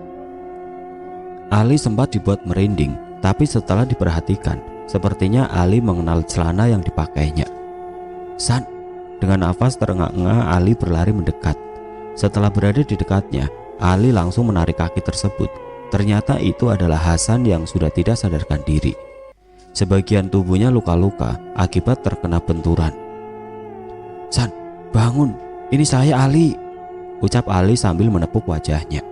Ali sempat dibuat merinding, tapi setelah diperhatikan, sepertinya Ali mengenal celana yang dipakainya. "San!" Dengan nafas terengah-engah Ali berlari mendekat. Setelah berada di dekatnya, Ali langsung menarik kaki tersebut. Ternyata itu adalah Hasan yang sudah tidak sadarkan diri. Sebagian tubuhnya luka-luka akibat terkena benturan. "San, bangun, ini saya Ali," ucap Ali sambil menepuk wajahnya.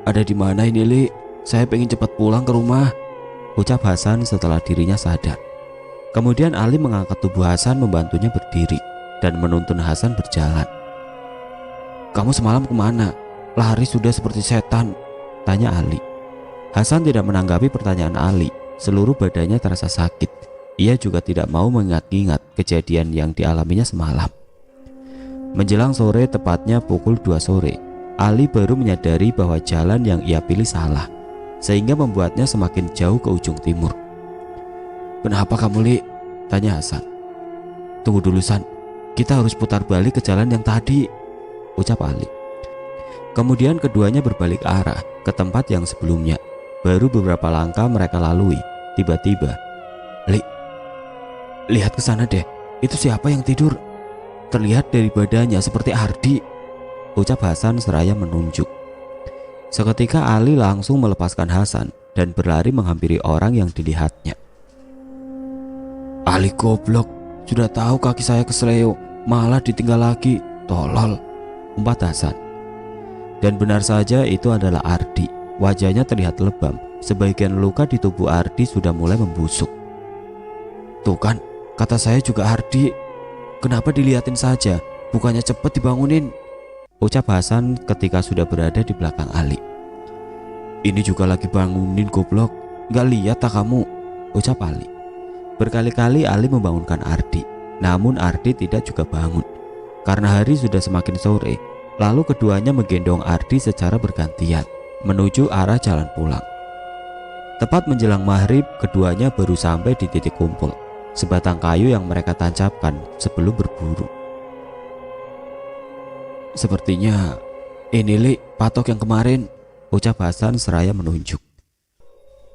"Ada di mana ini, Li? Saya pengen cepat pulang ke rumah," ucap Hasan setelah dirinya sadar. Kemudian Ali mengangkat tubuh Hasan membantunya berdiri dan menuntun Hasan berjalan. "Kamu semalam kemana? Lari sudah seperti setan," tanya Ali. Hasan tidak menanggapi pertanyaan Ali. Seluruh badannya terasa sakit. Ia juga tidak mau mengingat-ingat kejadian yang dialaminya semalam. Menjelang sore, tepatnya pukul 2 sore, Ali baru menyadari bahwa jalan yang ia pilih salah, sehingga membuatnya semakin jauh ke ujung timur. "Kenapa kamu, Li?" tanya Hasan. "Tunggu dulu, San. Kita harus putar balik ke jalan yang tadi," ucap Ali. Kemudian keduanya berbalik arah ke tempat yang sebelumnya. Baru beberapa langkah mereka lalui, tiba-tiba, "Li, lihat ke sana deh. Itu siapa yang tidur? Terlihat dari badannya seperti Ardi," ucap Hasan seraya menunjuk. Seketika Ali langsung melepaskan Hasan dan berlari menghampiri orang yang dilihatnya. "Ali goblok, sudah tahu kaki saya kesleo, malah ditinggal lagi, tolol," umpat Hasan. Dan benar saja itu adalah Ardi. Wajahnya terlihat lebam, sebagian luka di tubuh Ardi sudah mulai membusuk. "Tuh kan, kata saya juga Ardi. Kenapa dilihatin saja, bukannya cepet dibangunin," ucap Hasan ketika sudah berada di belakang Ali. "Ini juga lagi bangunin goblok, gak lihat tak kamu," ucap Ali. Berkali-kali Ali membangunkan Ardi, namun Ardi tidak juga bangun. Karena hari sudah semakin sore, lalu keduanya menggendong Ardi secara bergantian menuju arah jalan pulang. Tepat menjelang maghrib, keduanya baru sampai di titik kumpul, sebatang kayu yang mereka tancapkan sebelum berburu. "Sepertinya ini, Li, patok yang kemarin," ucap Hasan seraya menunjuk.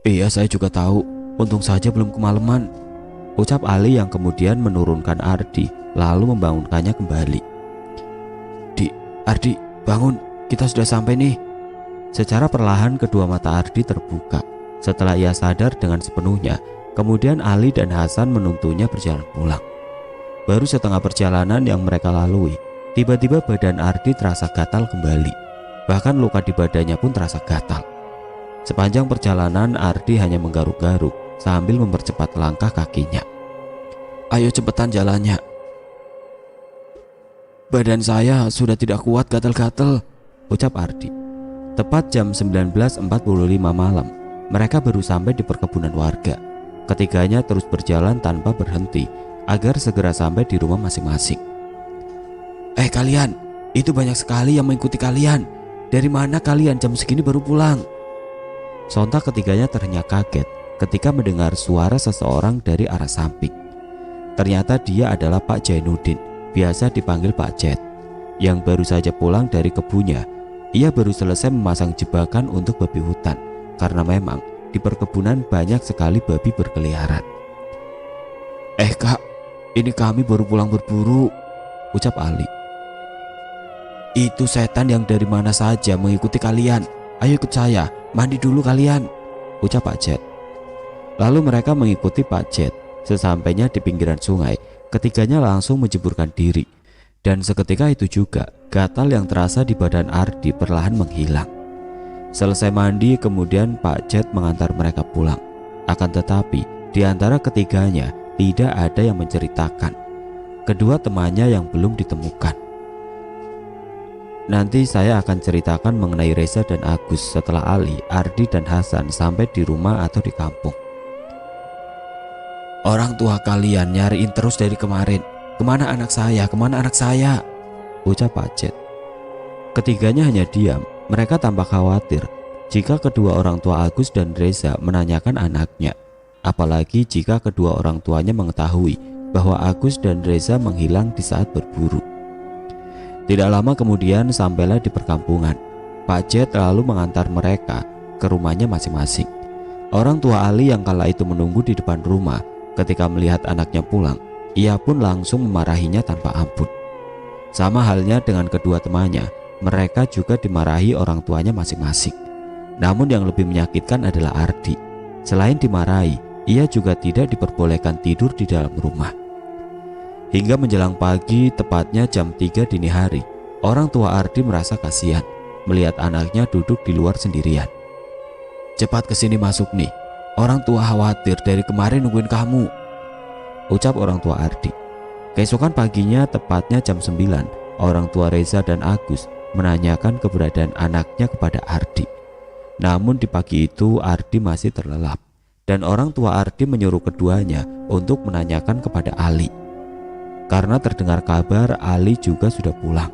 "Iya, saya juga tahu. Untung saja belum kemalaman," ucap Ali yang kemudian menurunkan Ardi lalu membangunkannya kembali. "Ardi, bangun, kita sudah sampai nih." Secara perlahan kedua mata Ardi terbuka. Setelah ia sadar dengan sepenuhnya, kemudian Ali dan Hasan menuntunnya berjalan pulang. Baru setengah perjalanan yang mereka lalui, tiba-tiba badan Ardi terasa gatal kembali. Bahkan luka di badannya pun terasa gatal. Sepanjang perjalanan Ardi hanya menggaruk-garuk sambil mempercepat langkah kakinya. "Ayo cepetan jalannya. Badan saya sudah tidak kuat gatal-gatal," ucap Ardi. Tepat jam 19.45 malam, mereka baru sampai di perkebunan warga. Ketiganya terus berjalan tanpa berhenti agar segera sampai di rumah masing-masing. Kalian, itu banyak sekali yang mengikuti kalian. Dari mana kalian jam segini baru pulang?" Sontak ketiganya terhenyak kaget ketika mendengar suara seseorang dari arah samping. Ternyata dia adalah Pak Jainuddin, biasa dipanggil Pak Jet, yang baru saja pulang dari kebunnya. Ia baru selesai memasang jebakan untuk babi hutan, karena memang di perkebunan banyak sekali babi berkeliaran. Kak, ini kami baru pulang berburu," ucap Ali. "Itu setan yang dari mana saja mengikuti kalian. Ayo ikut saya, mandi dulu kalian," ucap Pak Jet. Lalu mereka mengikuti Pak Jet. Sesampainya di pinggiran sungai, ketiganya langsung menjeburkan diri. Dan seketika itu juga, gatal yang terasa di badan Ardi perlahan menghilang. Selesai mandi, kemudian Pak Jet mengantar mereka pulang. Akan tetapi, di antara ketiganya tidak ada yang menceritakan kedua temannya yang belum ditemukan. Nanti saya akan ceritakan mengenai Reza dan Agus setelah Ali, Ardi, dan Hasan sampai di rumah atau di kampung. "Orang tua kalian nyariin terus dari kemarin. Kemana anak saya? Kemana anak saya?" ucap Pak Jet. Ketiganya hanya diam. Mereka tampak khawatir jika kedua orang tua Agus dan Reza menanyakan anaknya, apalagi jika kedua orang tuanya mengetahui bahwa Agus dan Reza menghilang di saat berburu. Tidak lama kemudian sampailah di perkampungan. Pak Jet lalu mengantar mereka ke rumahnya masing-masing. Orang tua Ali yang kala itu menunggu di depan rumah ketika melihat anaknya pulang, ia pun langsung memarahinya tanpa ampun. Sama halnya dengan kedua temannya, mereka juga dimarahi orang tuanya masing-masing. Namun yang lebih menyakitkan adalah Ardi. Selain dimarahi, ia juga tidak diperbolehkan tidur di dalam rumah. Hingga menjelang pagi, tepatnya jam 3 dini hari, orang tua Ardi merasa kasihan melihat anaknya duduk di luar sendirian. "Cepat kesini masuk nih, orang tua khawatir dari kemarin nungguin kamu," ucap orang tua Ardi. Keesokan paginya, tepatnya jam 9, orang tua Reza dan Agus menanyakan keberadaan anaknya kepada Ardi. Namun di pagi itu Ardi masih terlelap, dan orang tua Ardi menyuruh keduanya untuk menanyakan kepada Ali. Karena terdengar kabar Ali juga sudah pulang.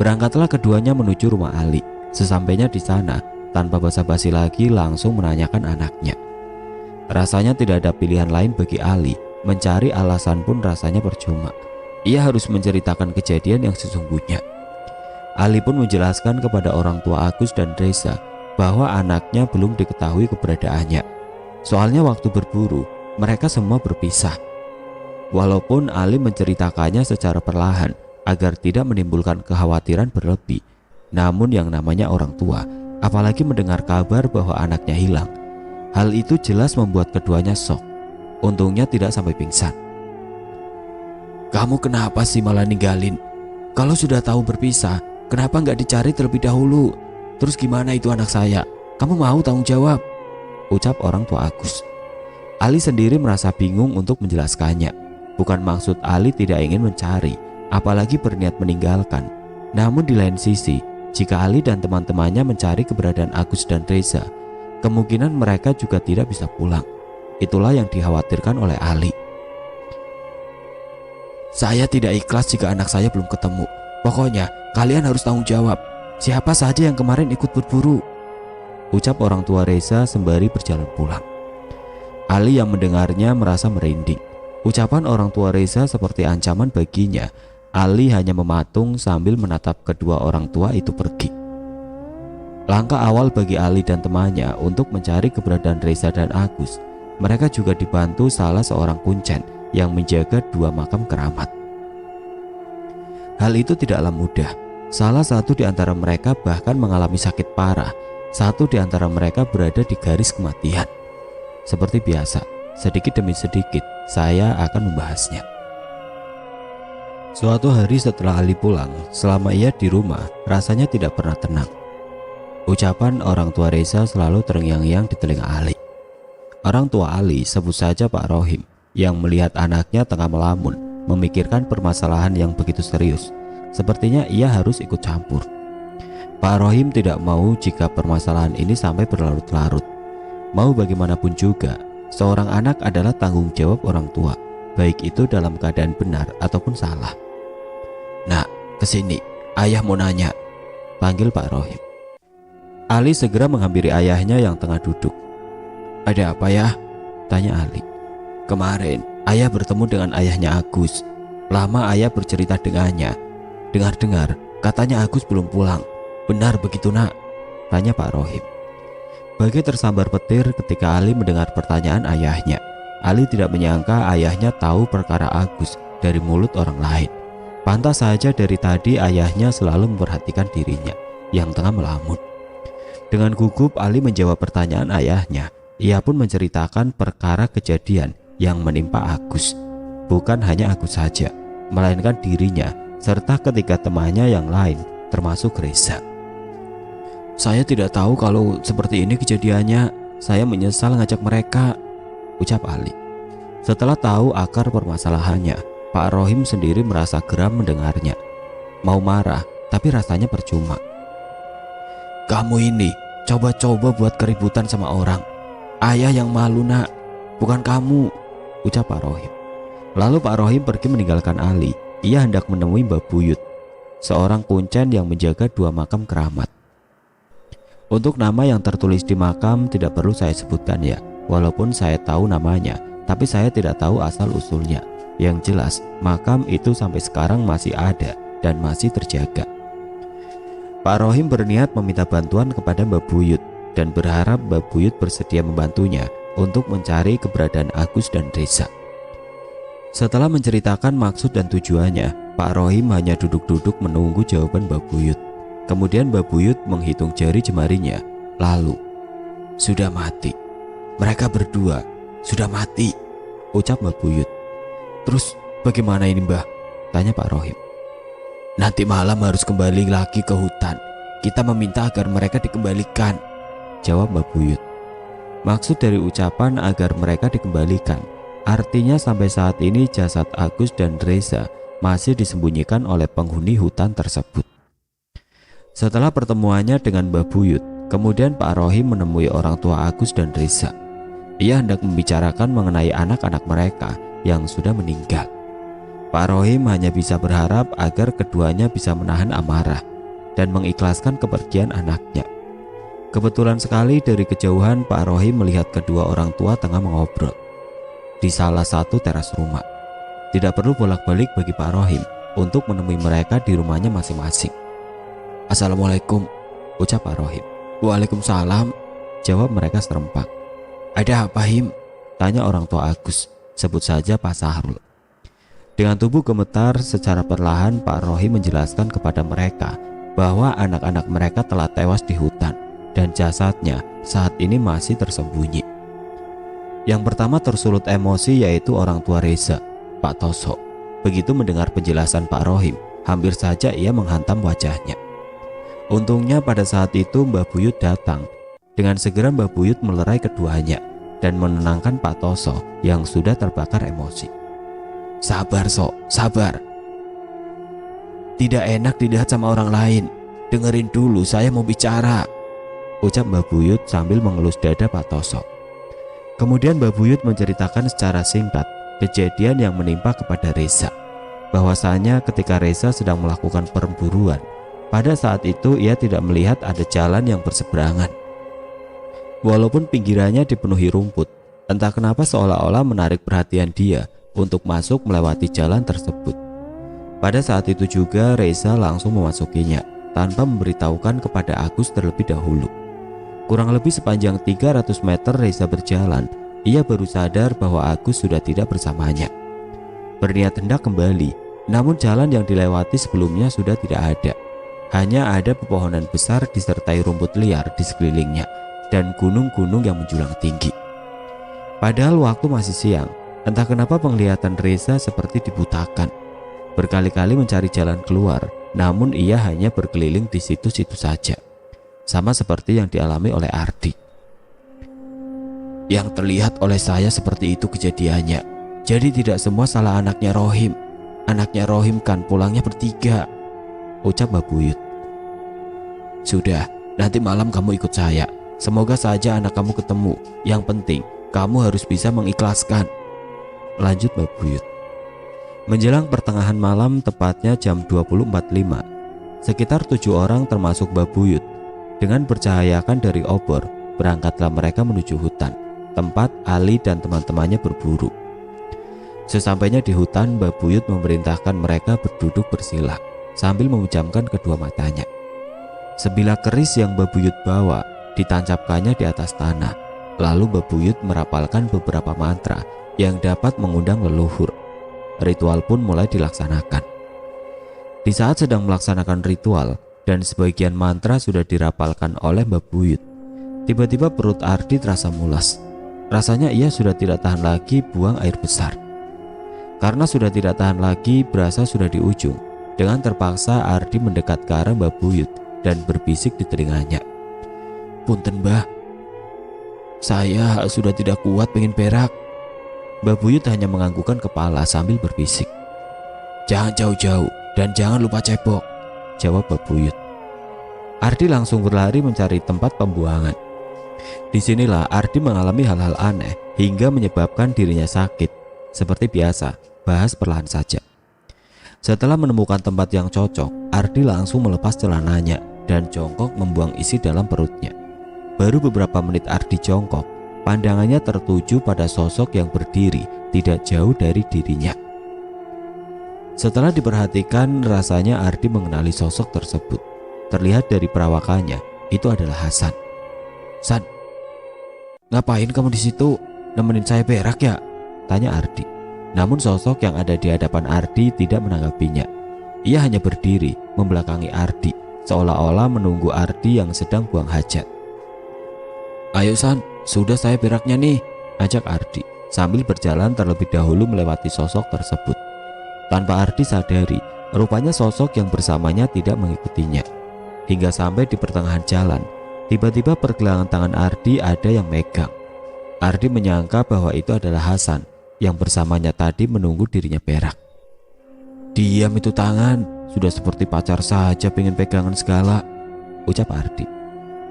Berangkatlah keduanya menuju rumah Ali. Sesampainya di sana, tanpa basa-basi lagi langsung menanyakan anaknya. Rasanya tidak ada pilihan lain bagi Ali, mencari alasan pun rasanya percuma. Ia harus menceritakan kejadian yang sesungguhnya. Ali pun menjelaskan kepada orang tua Agus dan Reza bahwa anaknya belum diketahui keberadaannya. Soalnya waktu berburu, mereka semua berpisah. Walaupun Ali menceritakannya secara perlahan agar tidak menimbulkan kekhawatiran berlebih, namun yang namanya orang tua, apalagi mendengar kabar bahwa anaknya hilang, hal itu jelas membuat keduanya shock. Untungnya tidak sampai pingsan. "Kamu kenapa sih malah ninggalin? Kalau sudah tahu berpisah, kenapa nggak dicari terlebih dahulu? Terus gimana itu anak saya? Kamu mau tanggung jawab?" ucap orang tua Agus. Ali sendiri merasa bingung untuk menjelaskannya. Bukan maksud Ali tidak ingin mencari, apalagi berniat meninggalkan. Namun di lain sisi, jika Ali dan teman-temannya mencari keberadaan Agus dan Reza, kemungkinan mereka juga tidak bisa pulang. Itulah yang dikhawatirkan oleh Ali. "Saya tidak ikhlas jika anak saya belum ketemu. Pokoknya kalian harus tanggung jawab. Siapa saja yang kemarin ikut berburu," ucap orang tua Reza sembari berjalan pulang. Ali yang mendengarnya merasa merinding. Ucapan orang tua Reza seperti ancaman baginya. Ali hanya mematung sambil menatap kedua orang tua itu pergi. Langkah awal bagi Ali dan temannya untuk mencari keberadaan Reza dan Agus. Mereka juga dibantu salah seorang kuncen yang menjaga dua makam keramat. Hal itu tidaklah mudah. Salah satu di antara mereka bahkan mengalami sakit parah. Satu di antara mereka berada di garis kematian. Seperti biasa, sedikit demi sedikit saya akan membahasnya. Suatu hari setelah Ali pulang, selama ia di rumah, rasanya tidak pernah tenang. Ucapan orang tua Reza selalu terngiang-ngiang di telinga Ali. Orang tua Ali, sebut saja Pak Rohim, yang melihat anaknya tengah melamun, memikirkan permasalahan yang begitu serius. Sepertinya ia harus ikut campur. Pak Rohim tidak mau jika permasalahan ini sampai berlarut-larut. Mau bagaimanapun juga, seorang anak adalah tanggung jawab orang tua, baik itu dalam keadaan benar ataupun salah. "Nak, kesini, ayah mau nanya," panggil Pak Rohim. Ali segera menghampiri ayahnya yang tengah duduk. "Ada apa ya?" tanya Ali. "Kemarin ayah bertemu dengan ayahnya Agus. Lama ayah bercerita dengannya. Dengar-dengar katanya Agus belum pulang. Benar begitu, Nak?" tanya Pak Rohim. Bagai tersambar petir ketika Ali mendengar pertanyaan ayahnya. Ali tidak menyangka ayahnya tahu perkara Agus dari mulut orang lain. Pantas saja dari tadi ayahnya selalu memperhatikan dirinya yang tengah melamun. Dengan gugup Ali menjawab pertanyaan ayahnya. Ia pun menceritakan perkara kejadian yang menimpa Agus. Bukan hanya Agus saja, melainkan dirinya serta ketiga temannya yang lain termasuk Reza. "Saya tidak tahu kalau seperti ini kejadiannya. Saya menyesal ngajak mereka," ucap Ali. Setelah tahu akar permasalahannya, Pak Rohim sendiri merasa geram mendengarnya. Mau marah, tapi rasanya percuma. "Kamu ini coba-coba buat keributan sama orang. Ayah yang malu, Nak, bukan kamu," ucap Pak Rohim. Lalu Pak Rohim pergi meninggalkan Ali. Ia hendak menemui Mbak Buyut. seorang kuncen yang menjaga 2 makam keramat. Untuk nama yang tertulis di makam tidak perlu saya sebutkan ya, walaupun saya tahu namanya, tapi saya tidak tahu asal-usulnya. Yang jelas, makam itu sampai sekarang masih ada dan masih terjaga. Pak Rohim berniat meminta bantuan kepada Mbah Buyut dan berharap Mbah Buyut bersedia membantunya untuk mencari keberadaan Agus dan Reza. Setelah menceritakan maksud dan tujuannya, Pak Rohim hanya duduk-duduk menunggu jawaban Mbah Buyut. Kemudian Mbah Buyut menghitung jari jemarinya, lalu, "Sudah mati. Mereka berdua sudah mati," ucap Mbah Buyut. "Terus bagaimana ini, Mbah?" tanya Pak Rohim. "Nanti malam harus kembali lagi ke hutan. Kita meminta agar mereka dikembalikan," jawab Mbah Buyut. Maksud dari ucapan agar mereka dikembalikan, artinya sampai saat ini jasad Agus dan Reza masih disembunyikan oleh penghuni hutan tersebut. Setelah pertemuannya dengan Mbah Buyut, kemudian Pak Rohim menemui orang tua Agus dan Reza. Ia hendak membicarakan mengenai anak-anak mereka yang sudah meninggal. Pak Rohim hanya bisa berharap agar keduanya bisa menahan amarah dan mengikhlaskan kepergian anaknya. Kebetulan sekali dari kejauhan Pak Rohim melihat kedua orang tua tengah mengobrol di salah satu teras rumah. Tidak perlu bolak-balik bagi Pak Rohim untuk menemui mereka di rumahnya masing-masing. "Assalamualaikum," ucap Pak Rohim. "Waalaikumsalam," jawab mereka serempak. "Ada apa, Him?" tanya orang tua Agus, sebut saja Pak Sahrul. Dengan tubuh gemetar secara perlahan Pak Rohim menjelaskan kepada mereka bahwa anak-anak mereka telah tewas di hutan dan jasadnya saat ini masih tersembunyi. Yang pertama tersulut emosi yaitu orang tua Reza, Pak Toso. Begitu mendengar penjelasan Pak Rohim, hampir saja ia menghantam wajahnya. Untungnya pada saat itu Mbah Buyut datang. Dengan segera Mbah Buyut melerai keduanya dan menenangkan Pak Toso yang sudah terbakar emosi. "Sabar, Sok, sabar. Tidak enak dilihat sama orang lain. Dengerin dulu, saya mau bicara," ucap Mbah Buyut sambil mengelus dada Pak Toso. Kemudian Mbah Buyut menceritakan secara singkat kejadian yang menimpa kepada Reza. Bahwasanya ketika Reza sedang melakukan perburuan, pada saat itu ia tidak melihat ada jalan yang berseberangan. Walaupun pinggirannya dipenuhi rumput, entah kenapa seolah-olah menarik perhatian dia untuk masuk melewati jalan tersebut. Pada saat itu juga Reza langsung memasukinya tanpa memberitahukan kepada Agus terlebih dahulu. Kurang lebih sepanjang 300 meter Reza berjalan, ia baru sadar bahwa Agus sudah tidak bersamanya. Berniat hendak kembali, namun jalan yang dilewati sebelumnya sudah tidak ada. Hanya ada pepohonan besar disertai rumput liar di sekelilingnya dan gunung-gunung yang menjulang tinggi. Padahal waktu masih siang, entah kenapa penglihatan Reza seperti dibutakan. Berkali-kali mencari jalan keluar, namun ia hanya berkeliling di situ-situ saja. Sama seperti yang dialami oleh Ardi. "Yang terlihat oleh saya seperti itu kejadiannya. Jadi tidak semua salah anaknya Rohim. Anaknya Rohim kan pulangnya bertiga," ucap Mbah Buyut. "Sudah, nanti malam kamu ikut saya. Semoga saja anak kamu ketemu. Yang penting, kamu harus bisa mengikhlaskan," lanjut Mbah Buyut. Menjelang pertengahan malam, tepatnya jam 20.45, sekitar 7 orang termasuk Mbah Buyut, dengan bercahayakan dari obor, berangkatlah mereka menuju hutan, tempat Ali dan teman-temannya berburu. Sesampainya di hutan, Mbah Buyut memerintahkan mereka berduduk bersila sambil memejamkan kedua matanya. Sebilah keris yang Mbah Buyut bawa ditancapkannya di atas tanah. Lalu Mbah Buyut merapalkan beberapa mantra yang dapat mengundang leluhur. Ritual pun mulai dilaksanakan. Di saat sedang melaksanakan ritual dan sebagian mantra sudah dirapalkan oleh Mbah Buyut, tiba-tiba perut Ardi terasa mulas. Rasanya ia sudah tidak tahan lagi buang air besar. Karena sudah tidak tahan lagi, berasa sudah di ujung. Dengan terpaksa Ardi mendekat ke arah Mbah Buyut dan berbisik di telinganya. "Punten Mbah, saya sudah tidak kuat pengen berak." Mbah Buyut hanya menganggukkan kepala sambil berbisik. "Jangan jauh-jauh dan jangan lupa cebok," jawab Mbah Buyut. Ardi langsung berlari mencari tempat pembuangan. Disinilah Ardi mengalami hal-hal aneh hingga menyebabkan dirinya sakit. Seperti biasa, bahas perlahan saja. Setelah menemukan tempat yang cocok, Ardi langsung melepas celananya dan jongkok membuang isi dalam perutnya. Baru beberapa menit Ardi jongkok, pandangannya tertuju pada sosok yang berdiri tidak jauh dari dirinya. Setelah diperhatikan, rasanya Ardi mengenali sosok tersebut. Terlihat dari perawakannya, itu adalah Hasan. "San, ngapain kamu di situ? Nemenin saya berak ya?" tanya Ardi. Namun sosok yang ada di hadapan Ardi tidak menanggapinya. Ia hanya berdiri membelakangi Ardi, seolah-olah menunggu Ardi yang sedang buang hajat. "Ayo San, sudah saya beraknya nih," ajak Ardi sambil berjalan terlebih dahulu melewati sosok tersebut. Tanpa Ardi sadari, rupanya sosok yang bersamanya tidak mengikutinya. Hingga sampai di pertengahan jalan, tiba-tiba pergelangan tangan Ardi ada yang megang. Ardi menyangka bahwa itu adalah Hasan yang bersamanya tadi menunggu dirinya berak. "Diam itu tangan, sudah seperti pacar saja pengen pegangan segala," ucap Ardi.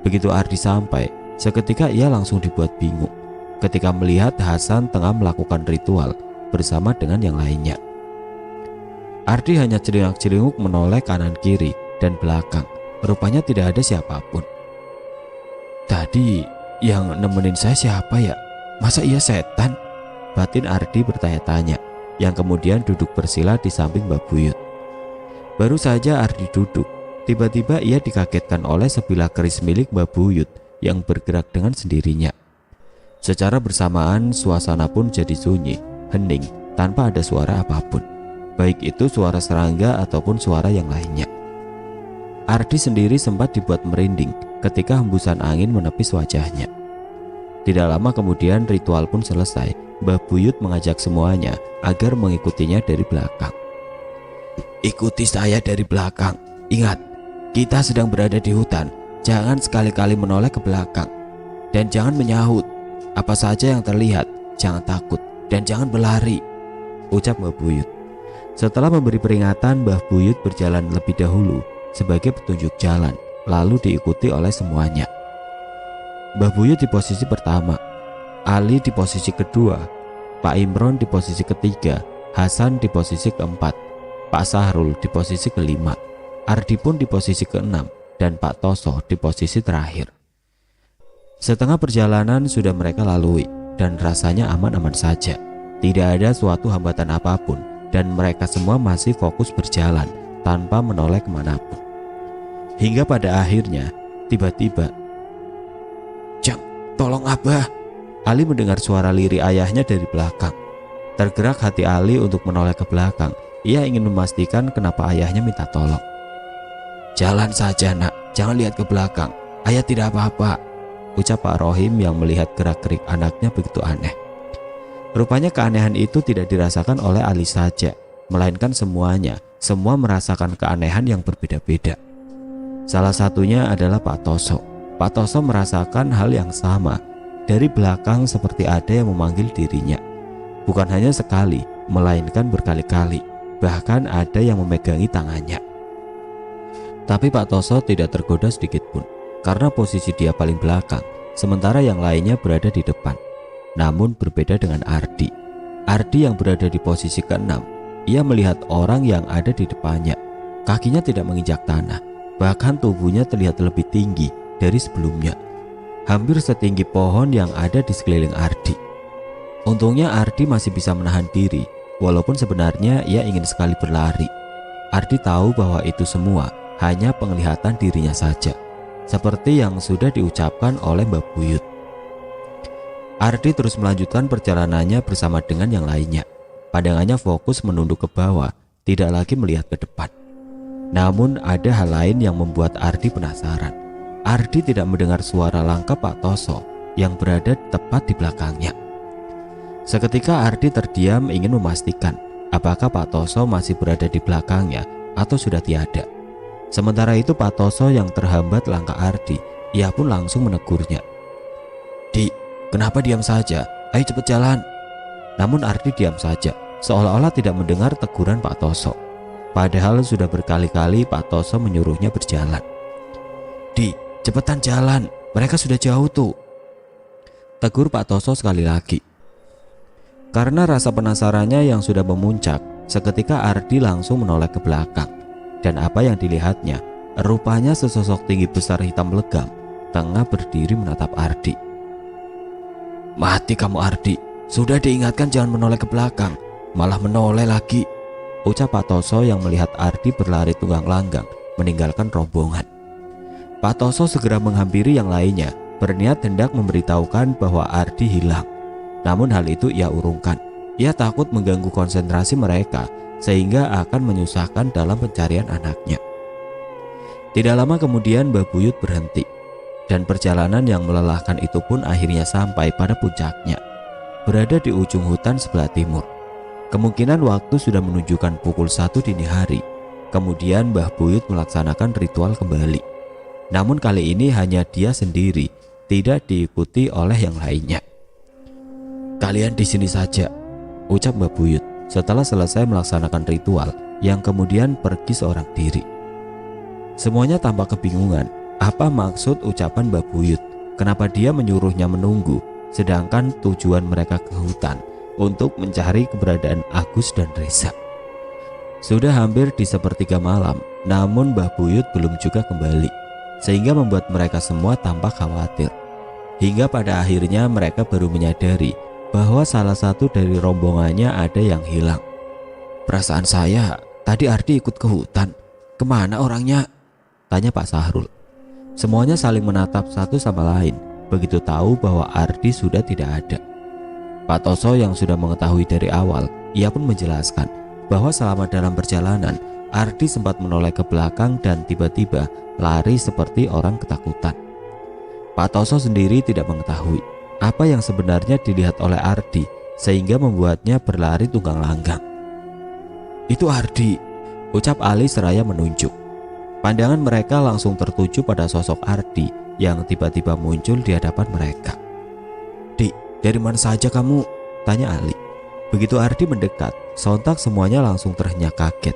Begitu Ardi sampai, seketika ia langsung dibuat bingung ketika melihat Hasan tengah melakukan ritual bersama dengan yang lainnya. Ardi hanya celingak-celinguk menoleh kanan kiri dan belakang. Rupanya tidak ada siapapun. "Tadi yang nemenin saya siapa ya? Masa ia setan?" batin Ardi bertanya-tanya, yang kemudian duduk bersila di samping Mbak Buyut. Baru saja Ardi duduk, tiba-tiba ia dikagetkan oleh sebilah keris milik Mbak Buyut yang bergerak dengan sendirinya. Secara bersamaan suasana pun jadi sunyi, hening, tanpa ada suara apapun, baik itu suara serangga ataupun suara yang lainnya. Ardi sendiri sempat dibuat merinding ketika hembusan angin menepis wajahnya. Tidak lama kemudian ritual pun selesai. Mbah Buyut mengajak semuanya agar mengikutinya dari belakang. "Ikuti saya dari belakang. Ingat, kita sedang berada di hutan. Jangan sekali-kali menoleh ke belakang. Dan jangan menyahut. Apa saja yang terlihat, jangan takut dan jangan berlari," ucap Mbah Buyut. Setelah memberi peringatan, Mbah Buyut berjalan lebih dahulu sebagai petunjuk jalan, lalu diikuti oleh semuanya. Mbah Buyut di posisi pertama, Ali di posisi kedua, Pak Imron di posisi ketiga, Hasan di posisi keempat, Pak Sahrul di posisi kelima, Ardi pun di posisi keenam, dan Pak Toso di posisi terakhir. Setengah perjalanan sudah mereka lalui dan rasanya aman-aman saja. Tidak ada suatu hambatan apapun dan mereka semua masih fokus berjalan tanpa menoleh kemanapun. Hingga pada akhirnya, tiba-tiba, "Jang, tolong Abah." Ali mendengar suara lirih ayahnya dari belakang. Tergerak hati Ali untuk menoleh ke belakang. Ia ingin memastikan kenapa ayahnya minta tolong. "Jalan saja nak, jangan lihat ke belakang. Ayah tidak apa-apa," ucap Pak Rohim yang melihat gerak-gerik anaknya begitu aneh. Rupanya keanehan itu tidak dirasakan oleh Ali saja, melainkan semuanya. Semua merasakan keanehan yang berbeda-beda. Salah satunya adalah Pak Toso. Pak Toso merasakan hal yang sama. Dari belakang seperti ada yang memanggil dirinya. Bukan hanya sekali, melainkan berkali-kali. Bahkan ada yang memegangi tangannya. Tapi Pak Toso tidak tergoda sedikit pun, karena posisi dia paling belakang, sementara yang lainnya berada di depan. Namun berbeda dengan Ardi. Ardi yang berada di posisi keenam, ia melihat orang yang ada di depannya. Kakinya tidak menginjak tanah, bahkan tubuhnya terlihat lebih tinggi dari sebelumnya. Hampir setinggi pohon yang ada di sekeliling Ardi. Untungnya Ardi masih bisa menahan diri, walaupun sebenarnya ia ingin sekali berlari. Ardi tahu bahwa itu semua hanya penglihatan dirinya saja, seperti yang sudah diucapkan oleh Mbak Buyut. Ardi terus melanjutkan perjalanannya bersama dengan yang lainnya. Pandangannya fokus menunduk ke bawah, tidak lagi melihat ke depan. Namun ada hal lain yang membuat Ardi penasaran. Ardi tidak mendengar suara langkah Pak Toso yang berada tepat di belakangnya. Seketika Ardi terdiam ingin memastikan apakah Pak Toso masih berada di belakangnya atau sudah tiada. Sementara itu Pak Toso yang terhambat langkah Ardi, ia pun langsung menegurnya. "Di, kenapa diam saja? Ayo cepat jalan." Namun Ardi diam saja, seolah-olah tidak mendengar teguran Pak Toso. Padahal sudah berkali-kali Pak Toso menyuruhnya berjalan. "Di, cepetan jalan, mereka sudah jauh tuh," tegur Pak Toso sekali lagi. Karena rasa penasarannya yang sudah memuncak, seketika Ardi langsung menoleh ke belakang. Dan apa yang dilihatnya, rupanya sesosok tinggi besar hitam legam tengah berdiri menatap Ardi. "Mati kamu Ardi, sudah diingatkan jangan menoleh ke belakang, malah menoleh lagi," ucap Pak Toso yang melihat Ardi berlari tunggang langgang meninggalkan rombongan. Pak Toso segera menghampiri yang lainnya, berniat hendak memberitahukan bahwa Ardi hilang. Namun hal itu ia urungkan. Ia takut mengganggu konsentrasi mereka sehingga akan menyusahkan dalam pencarian anaknya. Tidak lama kemudian Mbah Buyut berhenti, dan perjalanan yang melelahkan itu pun akhirnya sampai pada puncaknya, berada di ujung hutan sebelah timur. Kemungkinan waktu sudah menunjukkan pukul 1 dini hari. Kemudian Mbah Buyut melaksanakan ritual kembali. Namun kali ini hanya dia sendiri, tidak diikuti oleh yang lainnya. "Kalian di sini saja," ucap Mbah Buyut setelah selesai melaksanakan ritual yang kemudian pergi seorang diri. Semuanya tampak kebingungan apa maksud ucapan Mbah Buyut. Kenapa dia menyuruhnya menunggu sedangkan tujuan mereka ke hutan untuk mencari keberadaan Agus dan Reza. Sudah hampir di sepertiga malam, namun Mbah Buyut belum juga kembali, sehingga membuat mereka semua tampak khawatir. Hingga pada akhirnya mereka baru menyadari bahwa salah satu dari rombongannya ada yang hilang. "Perasaan saya tadi Ardi ikut ke hutan. Kemana orangnya?" tanya Pak Sahrul. Semuanya saling menatap satu sama lain begitu tahu bahwa Ardi sudah tidak ada. Pak Toso yang sudah mengetahui dari awal, ia pun menjelaskan bahwa selama dalam perjalanan Ardi sempat menoleh ke belakang dan tiba-tiba lari seperti orang ketakutan. Pak Toso sendiri tidak mengetahui apa yang sebenarnya dilihat oleh Ardi sehingga membuatnya berlari tunggang langgang. "Itu Ardi," ucap Ali seraya menunjuk. Pandangan mereka langsung tertuju pada sosok Ardi yang tiba-tiba muncul di hadapan mereka. "Dik, dari mana saja kamu?" tanya Ali. Begitu Ardi mendekat, sontak semuanya langsung terhenyak kaget.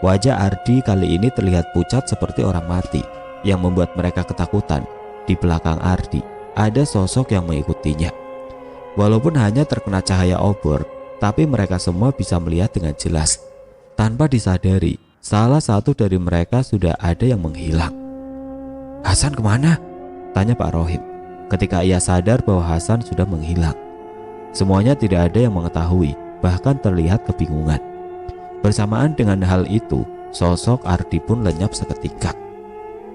Wajah Ardi kali ini terlihat pucat seperti orang mati, yang membuat mereka ketakutan. Di belakang Ardi ada sosok yang mengikutinya. Walaupun hanya terkena cahaya obor, tapi mereka semua bisa melihat dengan jelas. Tanpa disadari, salah satu dari mereka sudah ada yang menghilang. "Hasan kemana?" tanya Pak Rohim ketika ia sadar bahwa Hasan sudah menghilang. Semuanya tidak ada yang mengetahui, bahkan terlihat kebingungan. Bersamaan dengan hal itu, sosok Ardi pun lenyap seketika.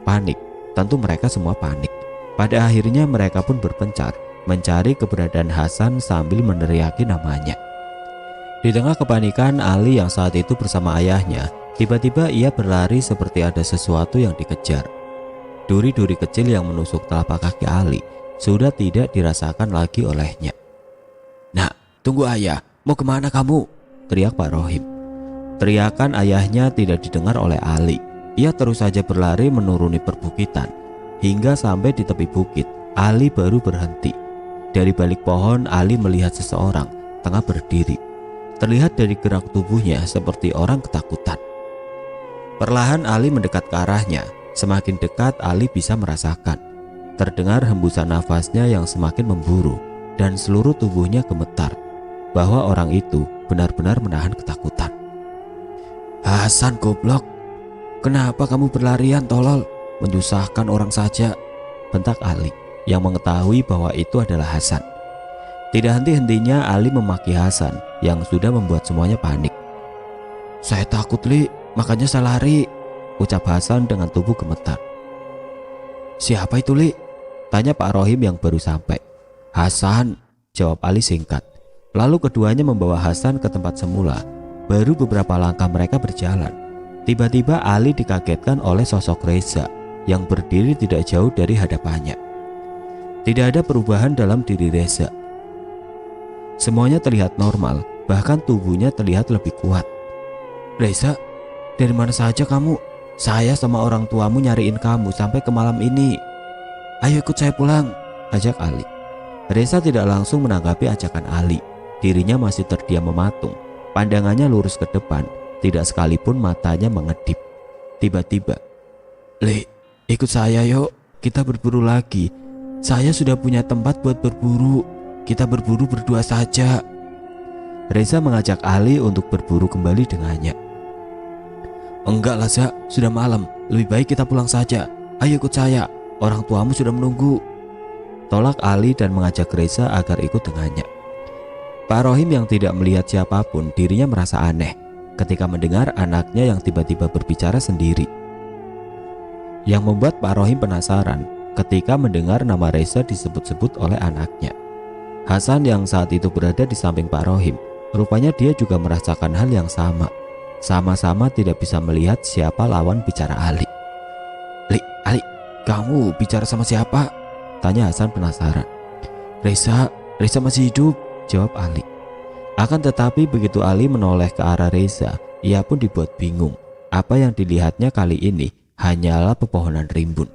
Panik, tentu mereka semua panik. Pada akhirnya mereka pun berpencar mencari keberadaan Hasan sambil meneriaki namanya. Di tengah kepanikan, Ali yang saat itu bersama ayahnya, tiba-tiba ia berlari seperti ada sesuatu yang dikejar. Duri-duri kecil yang menusuk telapak kaki Ali sudah tidak dirasakan lagi olehnya. "Nak, tunggu ayah, mau kemana kamu?" teriak Pak Rohim. Teriakan ayahnya tidak didengar oleh Ali. Ia terus saja berlari menuruni perbukitan. Hingga sampai di tepi bukit, Ali baru berhenti. Dari balik pohon, Ali melihat seseorang tengah berdiri. Terlihat dari gerak tubuhnya seperti orang ketakutan. Perlahan Ali mendekat ke arahnya. Semakin dekat Ali bisa merasakan. Terdengar hembusan nafasnya yang semakin memburu dan seluruh tubuhnya gemetar. Bahwa orang itu benar-benar menahan ketakutan. "Hasan goblok, kenapa kamu berlarian tolol? Menyusahkan orang saja," bentak Ali yang mengetahui bahwa itu adalah Hasan. Tidak henti-hentinya Ali memaki Hasan yang sudah membuat semuanya panik. "Saya takut Li, makanya saya lari," ucap Hasan dengan tubuh gemetar. "Siapa itu Li?" tanya Pak Rohim yang baru sampai. "Hasan," jawab Ali singkat. Lalu keduanya membawa Hasan ke tempat semula. Baru beberapa langkah mereka berjalan, tiba-tiba Ali dikagetkan oleh sosok Reza yang berdiri tidak jauh dari hadapannya. Tidak ada perubahan dalam diri Reza. Semuanya terlihat normal, bahkan tubuhnya terlihat lebih kuat. "Reza, dari mana saja kamu? Saya sama orang tuamu nyariin kamu sampai ke malam ini. Ayo ikut saya pulang," ajak Ali. Reza tidak langsung menanggapi ajakan Ali. Dirinya masih terdiam mematung, pandangannya lurus ke depan, tidak sekalipun matanya mengedip. Tiba-tiba, "Li, ikut saya yuk, kita berburu lagi. Saya sudah punya tempat buat berburu. Kita berburu berdua saja." Reza mengajak Ali untuk berburu kembali dengannya. Enggak lah Za, sudah malam, lebih baik kita pulang saja. Ayo ikut saya, orang tuamu sudah menunggu. Tolak Ali dan mengajak Reza agar ikut dengannya. Pak Rohim yang tidak melihat siapapun dirinya merasa aneh ketika mendengar anaknya yang tiba-tiba berbicara sendiri. Yang membuat Pak Rohim penasaran ketika mendengar nama Reza disebut-sebut oleh anaknya. Hasan yang saat itu berada di samping Pak Rohim, rupanya dia juga merasakan hal yang sama. Sama-sama tidak bisa melihat siapa lawan bicara Ali. Ali, kamu bicara sama siapa? Tanya Hasan penasaran. Reza masih hidup, jawab Ali. Akan tetapi begitu Ali menoleh ke arah Reza, ia pun dibuat bingung. Apa yang dilihatnya kali ini hanyalah pepohonan rimbun.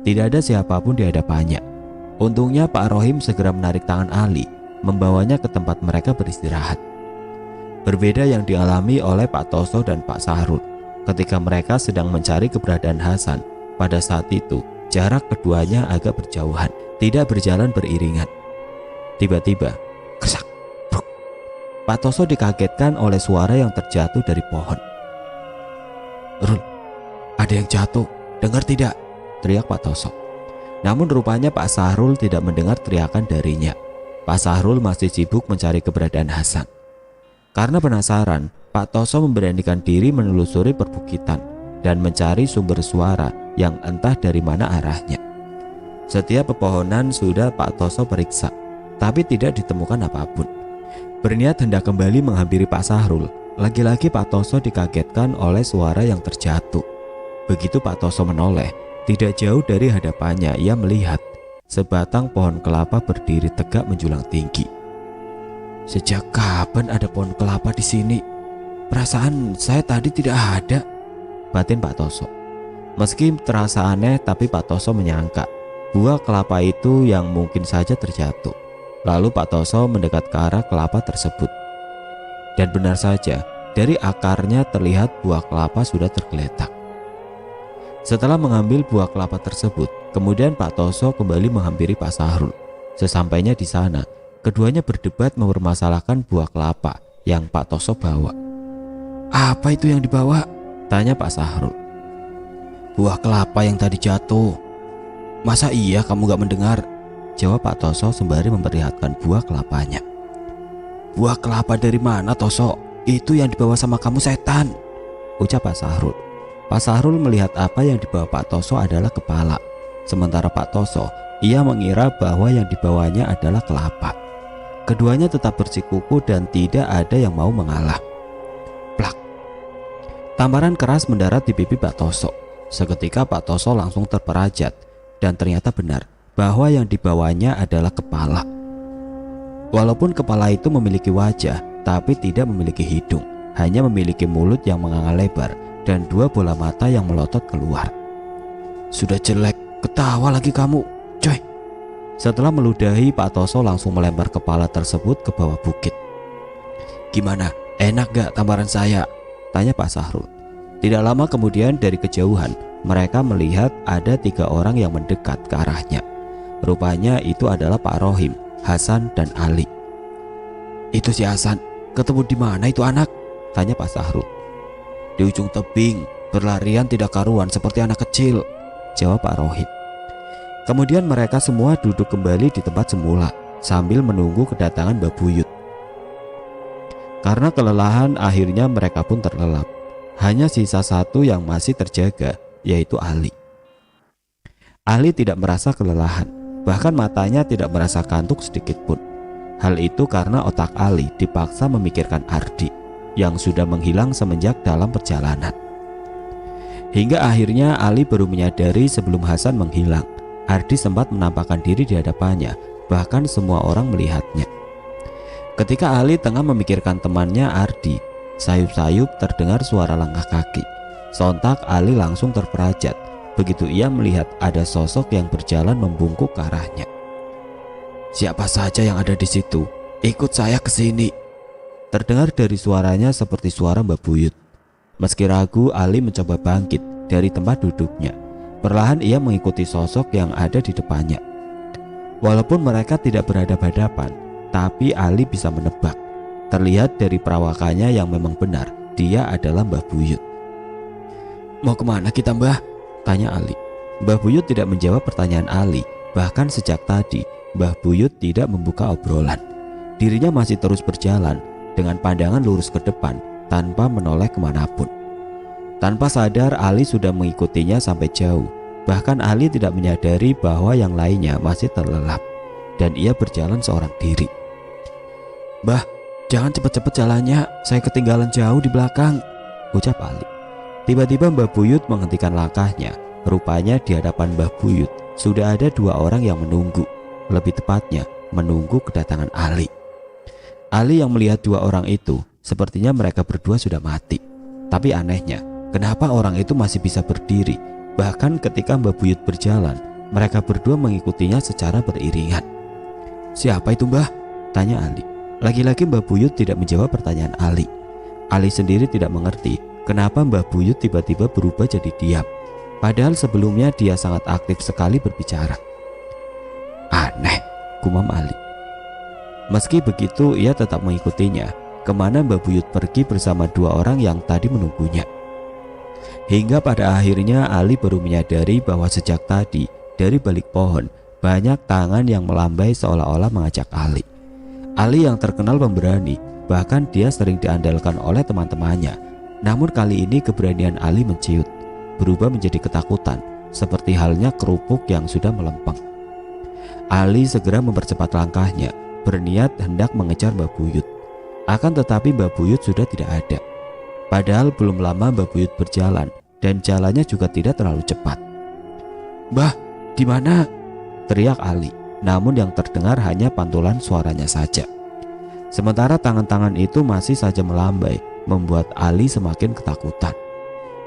Tidak ada siapapun di hadapannya. Untungnya Pak Rohim segera menarik tangan Ali, membawanya ke tempat mereka beristirahat. Berbeda yang dialami oleh Pak Toso dan Pak Sahrul. Ketika mereka sedang mencari keberadaan Hasan, pada saat itu jarak keduanya agak berjauhan, tidak berjalan beriringan. Tiba-tiba, kesak, bruk. Pak Toso dikagetkan oleh suara yang terjatuh dari pohon. Rul, ada yang jatuh, dengar tidak? Teriak Pak Toso. Namun rupanya Pak Sahrul tidak mendengar teriakan darinya. Pak Sahrul masih sibuk mencari keberadaan Hasan. Karena penasaran, Pak Toso memberanikan diri menelusuri perbukitan dan mencari sumber suara yang entah dari mana arahnya. Setiap pepohonan sudah Pak Toso periksa, tapi tidak ditemukan apapun. Berniat hendak kembali menghampiri Pak Sahrul, lagi-lagi Pak Toso dikagetkan oleh suara yang terjatuh. Begitu Pak Toso menoleh, tidak jauh dari hadapannya ia melihat sebatang pohon kelapa berdiri tegak menjulang tinggi. Sejak kapan ada pohon kelapa di sini? Perasaan saya tadi tidak ada, batin Pak Toso. Meski terasa aneh, tapi Pak Toso menyangka buah kelapa itu yang mungkin saja terjatuh. Lalu Pak Toso mendekat ke arah kelapa tersebut. Dan benar saja, dari akarnya terlihat buah kelapa sudah tergeletak. Setelah mengambil buah kelapa tersebut, kemudian Pak Toso kembali menghampiri Pak Sahrul. Sesampainya di sana, keduanya berdebat mempermasalahkan buah kelapa yang Pak Toso bawa. Apa itu yang dibawa? Tanya Pak Sahrul. Buah kelapa yang tadi jatuh. Masa iya kamu gak mendengar? Jawab Pak Toso sembari memperlihatkan buah kelapanya. Buah kelapa dari mana Toso? Itu yang dibawa sama kamu setan, ucap Pak Sahrul. Pak Sahrul melihat apa yang dibawa Pak Toso adalah kepala. Sementara Pak Toso, ia mengira bahwa yang dibawanya adalah kelapa. Keduanya tetap bersikuku dan tidak ada yang mau mengalah. Plak. Tamparan keras mendarat di pipi Pak Toso. Seketika Pak Toso langsung terperajat dan ternyata benar bahwa yang dibawanya adalah kepala. Walaupun kepala itu memiliki wajah, tapi tidak memiliki hidung, hanya memiliki mulut yang menganga lebar dan dua bola mata yang melotot keluar. Sudah jelek, ketawa lagi kamu, coy. Setelah meludahi, Pak Toso langsung melempar kepala tersebut ke bawah bukit. Gimana, enak gak tamparan saya? Tanya Pak Sahrul. Tidak lama kemudian dari kejauhan, mereka melihat ada 3 orang yang mendekat ke arahnya. Rupanya itu adalah Pak Rohim, Hasan, dan Ali. Itu si Hasan, ketemu di mana itu anak? Tanya Pak Sahrul. Di ujung tebing, berlarian tidak karuan seperti anak kecil, jawab Pak Rohim. Kemudian mereka semua duduk kembali di tempat semula sambil menunggu kedatangan Mbah Buyut. Karena kelelahan akhirnya mereka pun terlelap. Hanya sisa satu yang masih terjaga, yaitu Ali. Ali tidak merasa kelelahan, bahkan matanya tidak merasa kantuk sedikit pun. Hal itu karena otak Ali dipaksa memikirkan Ardi yang sudah menghilang semenjak dalam perjalanan. Hingga akhirnya Ali baru menyadari sebelum Hasan menghilang, Ardi sempat menampakkan diri di hadapannya, bahkan semua orang melihatnya. Ketika Ali tengah memikirkan temannya Ardi, sayup-sayup terdengar suara langkah kaki. Sontak Ali langsung terperajat begitu ia melihat ada sosok yang berjalan membungkuk ke arahnya. Siapa saja yang ada di situ, ikut saya ke sini. Terdengar dari suaranya seperti suara Mbah Buyut. Meski ragu, Ali mencoba bangkit dari tempat duduknya. Perlahan ia mengikuti sosok yang ada di depannya. Walaupun mereka tidak berhadapan-hadapan, tapi Ali bisa menebak Terlihat dari perawakannya yang memang benar, dia adalah Mbah Buyut. "Mau kemana kita, Mbah?" tanya Ali. Mbah Buyut tidak menjawab pertanyaan Ali. Bahkan sejak tadi, Mbah Buyut tidak membuka obrolan. Dirinya masih terus berjalan dengan pandangan lurus ke depan tanpa menoleh kemanapun. Tanpa sadar, Ali sudah mengikutinya sampai jauh. Bahkan Ali tidak menyadari bahwa yang lainnya masih terlelap dan ia berjalan seorang diri. "Mbah, jangan cepat-cepat jalannya, saya ketinggalan jauh di belakang," ucap Ali. Tiba-tiba Mbah Buyut menghentikan langkahnya. Rupanya di hadapan Mbah Buyut sudah ada dua orang yang menunggu. Lebih tepatnya, menunggu kedatangan Ali. Ali yang melihat dua orang itu, sepertinya mereka berdua sudah mati. Tapi anehnya, kenapa orang itu masih bisa berdiri? Bahkan ketika Mbah Buyut berjalan, mereka berdua mengikutinya secara beriringan. "Siapa itu, Mbah?" tanya Ali. Lagi-lagi Mbah Buyut tidak menjawab pertanyaan Ali. Ali sendiri tidak mengerti kenapa Mbah Buyut tiba-tiba berubah jadi diam. Padahal sebelumnya dia sangat aktif sekali berbicara. "Aneh," gumam Ali. Meski begitu, ia tetap mengikutinya kemana Mbah Buyut pergi bersama dua orang yang tadi menunggunya. Hingga pada akhirnya Ali baru menyadari bahwa sejak tadi dari balik pohon banyak tangan yang melambai seolah-olah mengajak Ali. Ali yang terkenal pemberani, bahkan dia sering diandalkan oleh teman-temannya. Namun kali ini keberanian Ali menciut, berubah menjadi ketakutan, seperti halnya kerupuk yang sudah melempeng. Ali segera mempercepat langkahnya, berniat hendak mengejar Mbah Buyut. Akan tetapi Mbah Buyut sudah tidak ada. Padahal belum lama Mbah Buyut berjalan dan jalannya juga tidak terlalu cepat. "Mbah, di mana?" teriak Ali. Namun yang terdengar hanya pantulan suaranya saja. Sementara tangan-tangan itu masih saja melambai, membuat Ali semakin ketakutan.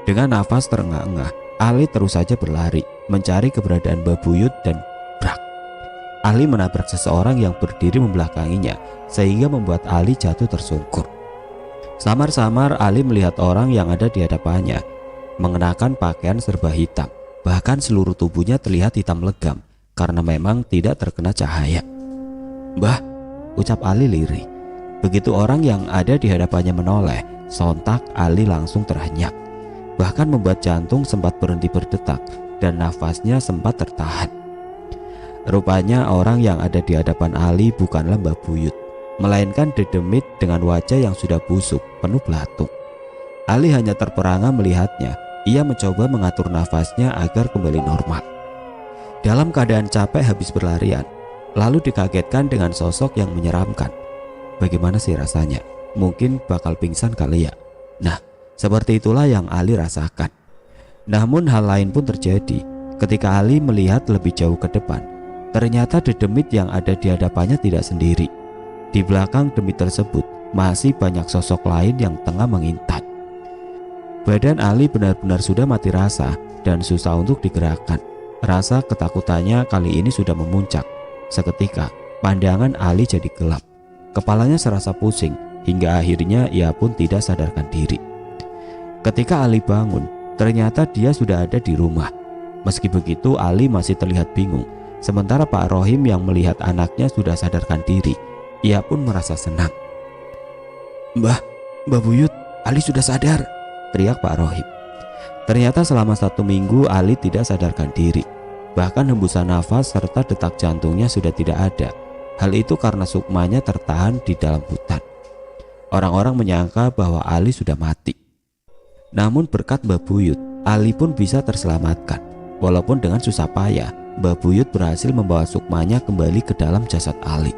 Dengan nafas terengah-engah, Ali terus saja berlari, mencari keberadaan Mbah Buyut dan brak. Ali menabrak seseorang yang berdiri membelakanginya, sehingga membuat Ali jatuh tersungkur. Samar-samar Ali melihat orang yang ada di hadapannya, mengenakan pakaian serba hitam. Bahkan seluruh tubuhnya terlihat hitam legam, karena memang tidak terkena cahaya. "Mbah," ucap Ali lirih. Begitu orang yang ada di hadapannya menoleh, sontak Ali langsung terhenyak. Bahkan membuat jantung sempat berhenti berdetak dan nafasnya sempat tertahan. Rupanya orang yang ada di hadapan Ali bukanlah Mbah Buyut, melainkan Dedemit dengan wajah yang sudah busuk, penuh belatung. Ali hanya terperangah melihatnya. Ia mencoba mengatur nafasnya agar kembali normal. Dalam keadaan capek habis berlarian, lalu dikagetkan dengan sosok yang menyeramkan. Bagaimana sih rasanya? Mungkin bakal pingsan kali ya. Nah, seperti itulah yang Ali rasakan. Namun hal lain pun terjadi. Ketika Ali melihat lebih jauh ke depan, ternyata Dedemit yang ada di hadapannya tidak sendiri. Di belakang Demit tersebut masih banyak sosok lain yang tengah mengintai. Badan Ali benar-benar sudah mati rasa dan susah untuk digerakkan. Rasa ketakutannya kali ini sudah memuncak. Seketika pandangan Ali jadi gelap. Kepalanya serasa pusing hingga akhirnya ia pun tidak sadarkan diri. Ketika Ali bangun, ternyata dia sudah ada di rumah. Meski begitu Ali masih terlihat bingung. Sementara Pak Rohim yang melihat anaknya sudah sadarkan diri, ia pun merasa senang. Mbah Buyut, Ali sudah sadar," teriak Pak Rohim. Ternyata selama 1 minggu Ali tidak sadarkan diri. Bahkan hembusan nafas serta detak jantungnya sudah tidak ada. Hal itu karena sukmanya tertahan di dalam hutan. Orang-orang menyangka bahwa Ali sudah mati. Namun berkat Mbah Buyut, Ali pun bisa terselamatkan. Walaupun dengan susah payah, Mbah Buyut berhasil membawa sukmanya kembali ke dalam jasad Ali.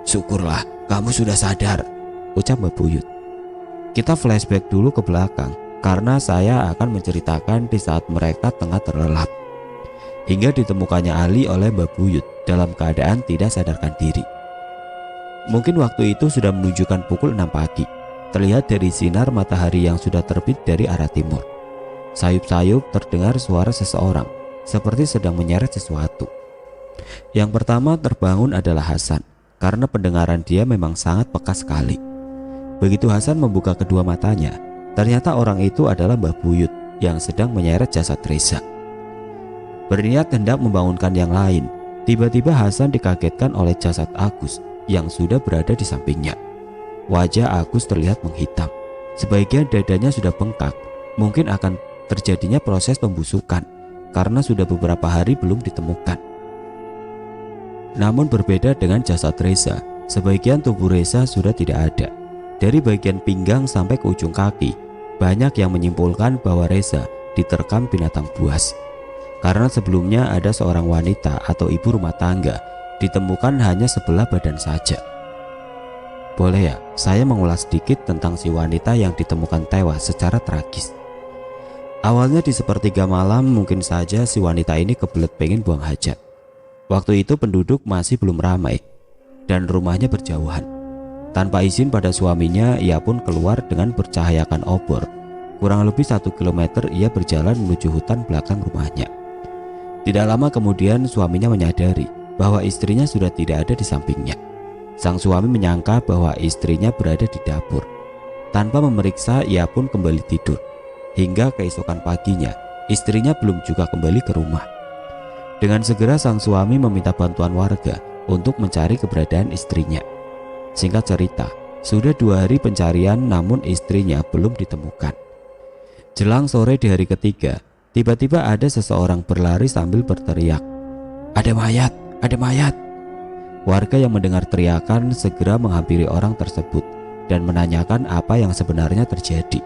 "Syukurlah kamu sudah sadar," ucap Mbah Buyut. Kita flashback dulu ke belakang, karena saya akan menceritakan di saat mereka tengah terlelap. Hingga ditemukannya Ali oleh Mbah Buyut dalam keadaan tidak sadarkan diri. Mungkin waktu itu sudah menunjukkan pukul 6 pagi. Terlihat dari sinar matahari yang sudah terbit dari arah timur. Sayup-sayup terdengar suara seseorang, seperti sedang menyeret sesuatu. Yang pertama terbangun adalah Hasan, karena pendengaran dia memang sangat peka sekali. Begitu Hasan membuka kedua matanya, ternyata orang itu adalah Mbah Buyut yang sedang menyeret jasad Reza. Berniat hendak membangunkan yang lain, tiba-tiba Hasan dikagetkan oleh jasad Agus yang sudah berada di sampingnya. wajah Agus terlihat menghitam. Sebagian dadanya sudah bengkak. Mungkin akan terjadinya proses pembusukan karena sudah beberapa hari belum ditemukan. Namun berbeda dengan jasad Reza, sebagian tubuh Reza sudah tidak ada. Dari bagian pinggang sampai ke ujung kaki, banyak yang menyimpulkan bahwa Reza diterkam binatang buas. Karena sebelumnya ada seorang wanita atau ibu rumah tangga ditemukan hanya sebelah badan saja. Boleh ya, saya mengulas sedikit tentang si wanita yang ditemukan tewas secara tragis. Awalnya di sepertiga malam mungkin saja si wanita ini kebelet pengen buang hajat. Waktu itu penduduk masih belum ramai dan rumahnya berjauhan. Tanpa izin pada suaminya, ia pun keluar dengan bercahayakan obor. Kurang lebih 1 kilometer ia berjalan menuju hutan belakang rumahnya. Tidak lama kemudian suaminya menyadari bahwa istrinya sudah tidak ada di sampingnya. Sang suami menyangka bahwa istrinya berada di dapur. Tanpa memeriksa, ia pun kembali tidur. Hingga keesokan paginya, istrinya belum juga kembali ke rumah. Dengan segera sang suami meminta bantuan warga untuk mencari keberadaan istrinya. Singkat cerita, sudah 2 hari pencarian namun istrinya belum ditemukan. Jelang sore di hari ketiga, tiba-tiba ada seseorang berlari sambil berteriak, "Ada mayat, ada mayat!" Warga yang mendengar teriakan segera menghampiri orang tersebut dan menanyakan apa yang sebenarnya terjadi.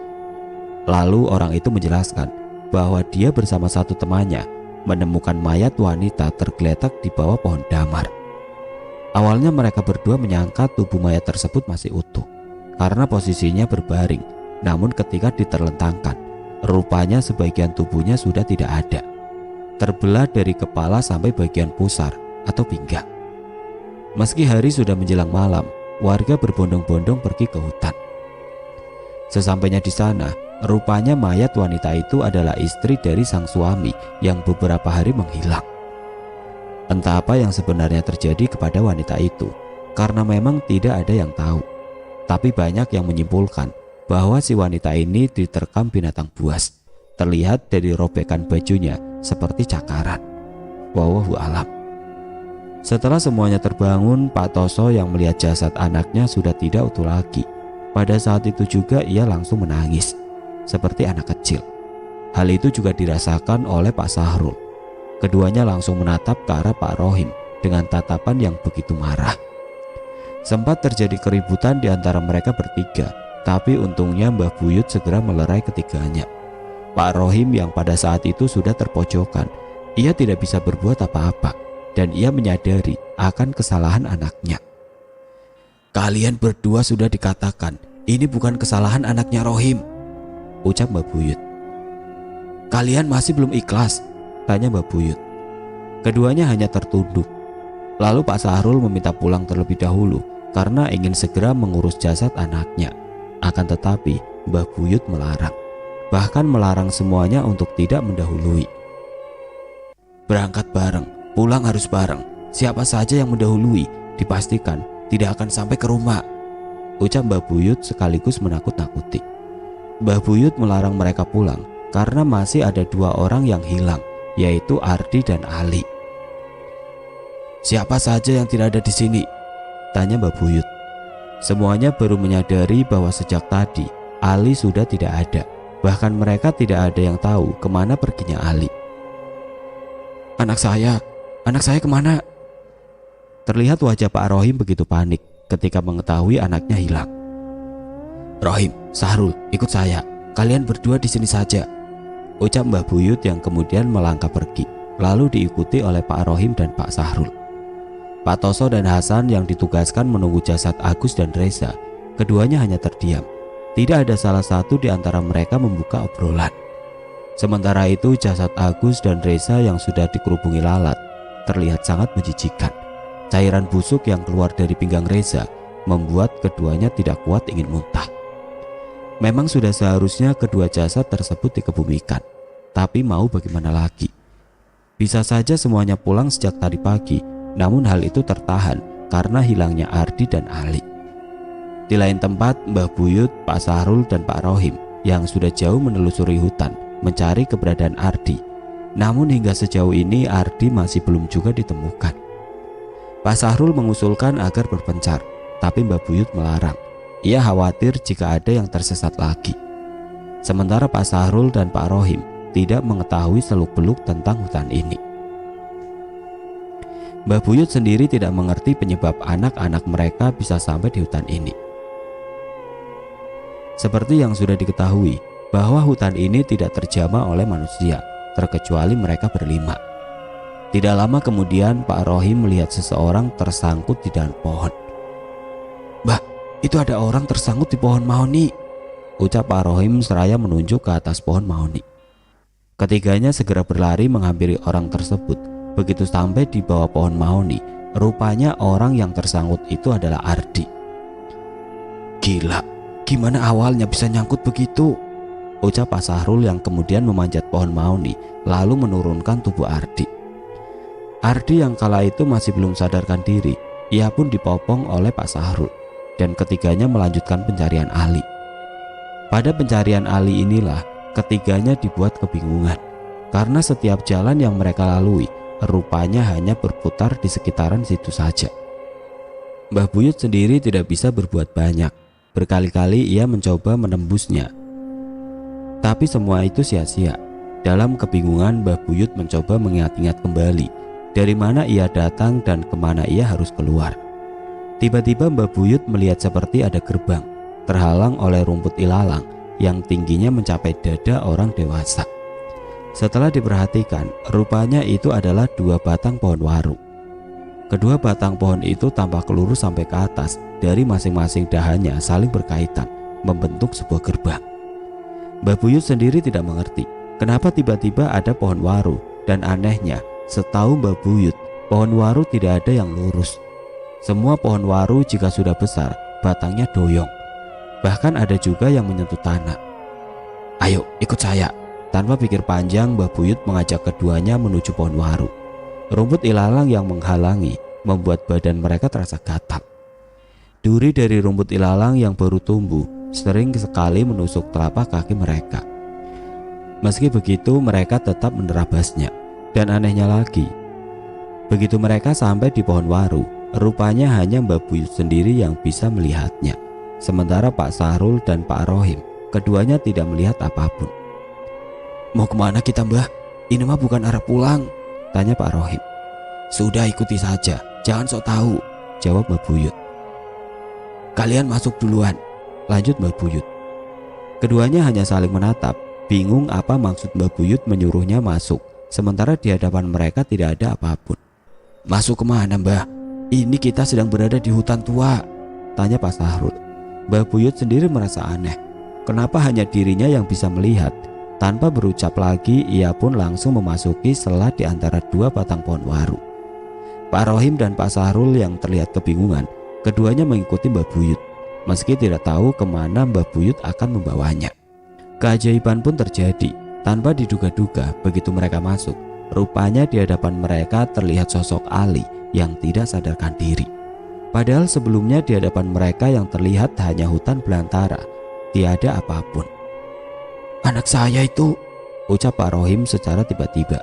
Lalu orang itu menjelaskan bahwa dia bersama satu temannya menemukan mayat wanita tergeletak di bawah pohon damar. Awalnya mereka berdua menyangka tubuh mayat tersebut masih utuh karena posisinya berbaring. Namun ketika diterlentangkan, rupanya sebagian tubuhnya sudah tidak ada, terbelah dari kepala sampai bagian pusar atau pinggang. Meski hari sudah menjelang malam, warga berbondong-bondong pergi ke hutan. Sesampainya di sana, rupanya mayat wanita itu adalah istri dari sang suami yang beberapa hari menghilang. Entah apa yang sebenarnya terjadi kepada wanita itu, karena memang tidak ada yang tahu. Tapi banyak yang menyimpulkan bahwa si wanita ini diterkam binatang buas. Terlihat dari robekan bajunya seperti cakaran. Wallahu a'lam. Setelah semuanya terbangun, Pak Toso yang melihat jasad anaknya sudah tidak utuh lagi. Pada saat itu juga ia langsung menangis seperti anak kecil. Hal itu juga dirasakan oleh Pak Sahrul. Keduanya langsung menatap ke arah Pak Rohim dengan tatapan yang begitu marah. Sempat terjadi keributan di antara mereka bertiga, tapi untungnya Mbah Buyut segera melerai ketiganya. Pak Rohim yang pada saat itu sudah terpojokan, ia tidak bisa berbuat apa-apa dan ia menyadari akan kesalahan anaknya. "Kalian berdua sudah dikatakan, ini bukan kesalahan anaknya Rohim," ucap Mbah Buyut. "Kalian masih belum ikhlas?" tanya Mbah Buyut. Keduanya hanya tertunduk. Lalu Pak Sahrul meminta pulang terlebih dahulu karena ingin segera mengurus jasad anaknya. Akan tetapi Mbah Buyut melarang, bahkan melarang semuanya untuk tidak mendahului. "Berangkat bareng, pulang harus bareng. Siapa saja yang mendahului dipastikan tidak akan sampai ke rumah," ucap Mbah Buyut sekaligus menakut-nakuti. Mbah Buyut melarang mereka pulang karena masih ada 2 orang yang hilang, yaitu Ardi dan Ali. "Siapa saja yang tidak ada di sini?" tanya Mbah Buyut. Semuanya baru menyadari bahwa sejak tadi Ali sudah tidak ada. Bahkan mereka tidak ada yang tahu kemana perginya Ali. Anak saya kemana?" Terlihat wajah Pak Rohim begitu panik ketika mengetahui anaknya hilang. "Rohim, Sahrul, ikut saya. Kalian berdua di sini saja," ucap Mbah Buyut yang kemudian melangkah pergi, lalu diikuti oleh Pak Rohim dan Pak Sahrul. Pak Toso dan Hasan yang ditugaskan menunggu jasad Agus dan Reza, keduanya hanya terdiam. Tidak ada salah satu di antara mereka membuka obrolan. Sementara itu jasad Agus dan Reza yang sudah dikerubungi lalat terlihat sangat menjijikan. Cairan busuk yang keluar dari pinggang Reza membuat keduanya tidak kuat ingin muntah. Memang sudah seharusnya kedua jasad tersebut dikebumikan, tapi mau bagaimana lagi? Bisa saja semuanya pulang sejak tadi pagi, namun hal itu tertahan karena hilangnya Ardi dan Ali. Di lain tempat, Mbah Buyut, Pak Sahrul dan Pak Rohim yang sudah jauh menelusuri hutan mencari keberadaan Ardi. Namun hingga sejauh ini Ardi masih belum juga ditemukan. Pak Sahrul mengusulkan agar berpencar, tapi Mbah Buyut melarang. Ia khawatir jika ada yang tersesat lagi. Sementara Pak Sahrul dan Pak Rohim tidak mengetahui seluk-beluk tentang hutan ini. Mbah Buyut sendiri tidak mengerti penyebab anak-anak mereka bisa sampai di hutan ini. Seperti yang sudah diketahui, bahwa hutan ini tidak terjamah oleh manusia, terkecuali mereka berlima. Tidak lama kemudian Pak Rohim melihat seseorang tersangkut di dahan pohon. "Mbah, itu ada orang tersangkut di pohon mahoni," ucap Pak Rohim seraya menunjuk ke atas pohon mahoni. Ketiganya segera berlari menghampiri orang tersebut. Begitu sampai di bawah pohon mahoni, rupanya orang yang tersangkut itu adalah Ardi. "Gila, gimana awalnya bisa nyangkut begitu?" ucap Pak Sahrul yang kemudian memanjat pohon mahoni lalu menurunkan tubuh Ardi. Ardi yang kala itu masih belum sadarkan diri, ia pun dipopong oleh Pak Sahrul dan ketiganya melanjutkan pencarian Ali. Pada pencarian Ali inilah ketiganya dibuat kebingungan karena setiap jalan yang mereka lalui rupanya hanya berputar di sekitaran situ saja. Mbah Buyut sendiri tidak bisa berbuat banyak. Berkali-kali ia mencoba menembusnya, tapi semua itu sia-sia. Dalam kebingungan, Mbah Buyut mencoba mengingat-ingat kembali dari mana ia datang dan kemana ia harus keluar. Tiba-tiba Mbah Buyut melihat seperti ada gerbang terhalang oleh rumput ilalang yang tingginya mencapai dada orang dewasa. Setelah diperhatikan, rupanya itu adalah 2 batang pohon waru. Kedua batang pohon itu tampak lurus sampai ke atas, dari masing-masing dahannya saling berkaitan, membentuk sebuah gerbang. Mbah Buyut sendiri tidak mengerti kenapa tiba-tiba ada pohon waru, dan anehnya, setahu Mbah Buyut, pohon waru tidak ada yang lurus. Semua pohon waru jika sudah besar, batangnya doyong. Bahkan ada juga yang menyentuh tanah. "Ayo, ikut saya." Tanpa pikir panjang, Mbah Buyut mengajak keduanya menuju pohon waru. Rumput ilalang yang menghalangi membuat badan mereka terasa gatal. Duri dari rumput ilalang yang baru tumbuh sering sekali menusuk telapak kaki mereka. Meski begitu, mereka tetap menerabasnya. Dan anehnya lagi, begitu mereka sampai di pohon waru, rupanya hanya Mbah Buyut sendiri yang bisa melihatnya. Sementara Pak Sahrul dan Pak Rohim, keduanya tidak melihat apapun. "Mau kemana kita, Mbah? Ini mah bukan arah pulang," tanya Pak Rohim. "Sudah, ikuti saja, jangan sok tahu," jawab Mbah Buyut. "Kalian masuk duluan," lanjut Mbah Buyut. Keduanya hanya saling menatap, bingung apa maksud Mbah Buyut menyuruhnya masuk, sementara di hadapan mereka tidak ada apapun. "Masuk kemana, Mbah? Ini kita sedang berada di hutan tua," tanya Pak Sahrul. Mbah Buyut sendiri merasa aneh, kenapa hanya dirinya yang bisa melihat. Tanpa berucap lagi, ia pun langsung memasuki sela di antara 2 batang pohon waru. Pak Rohim dan Pak Sahrul yang terlihat kebingungan, keduanya mengikuti Mbah Buyut, meski tidak tahu kemana Mbah Buyut akan membawanya. Keajaiban pun terjadi. Tanpa diduga-duga, begitu mereka masuk, rupanya di hadapan mereka terlihat sosok Ali yang tidak sadarkan diri. Padahal sebelumnya di hadapan mereka yang terlihat hanya hutan belantara, tiada apapun. "Anak saya itu," ucap Pak Rohim secara tiba-tiba.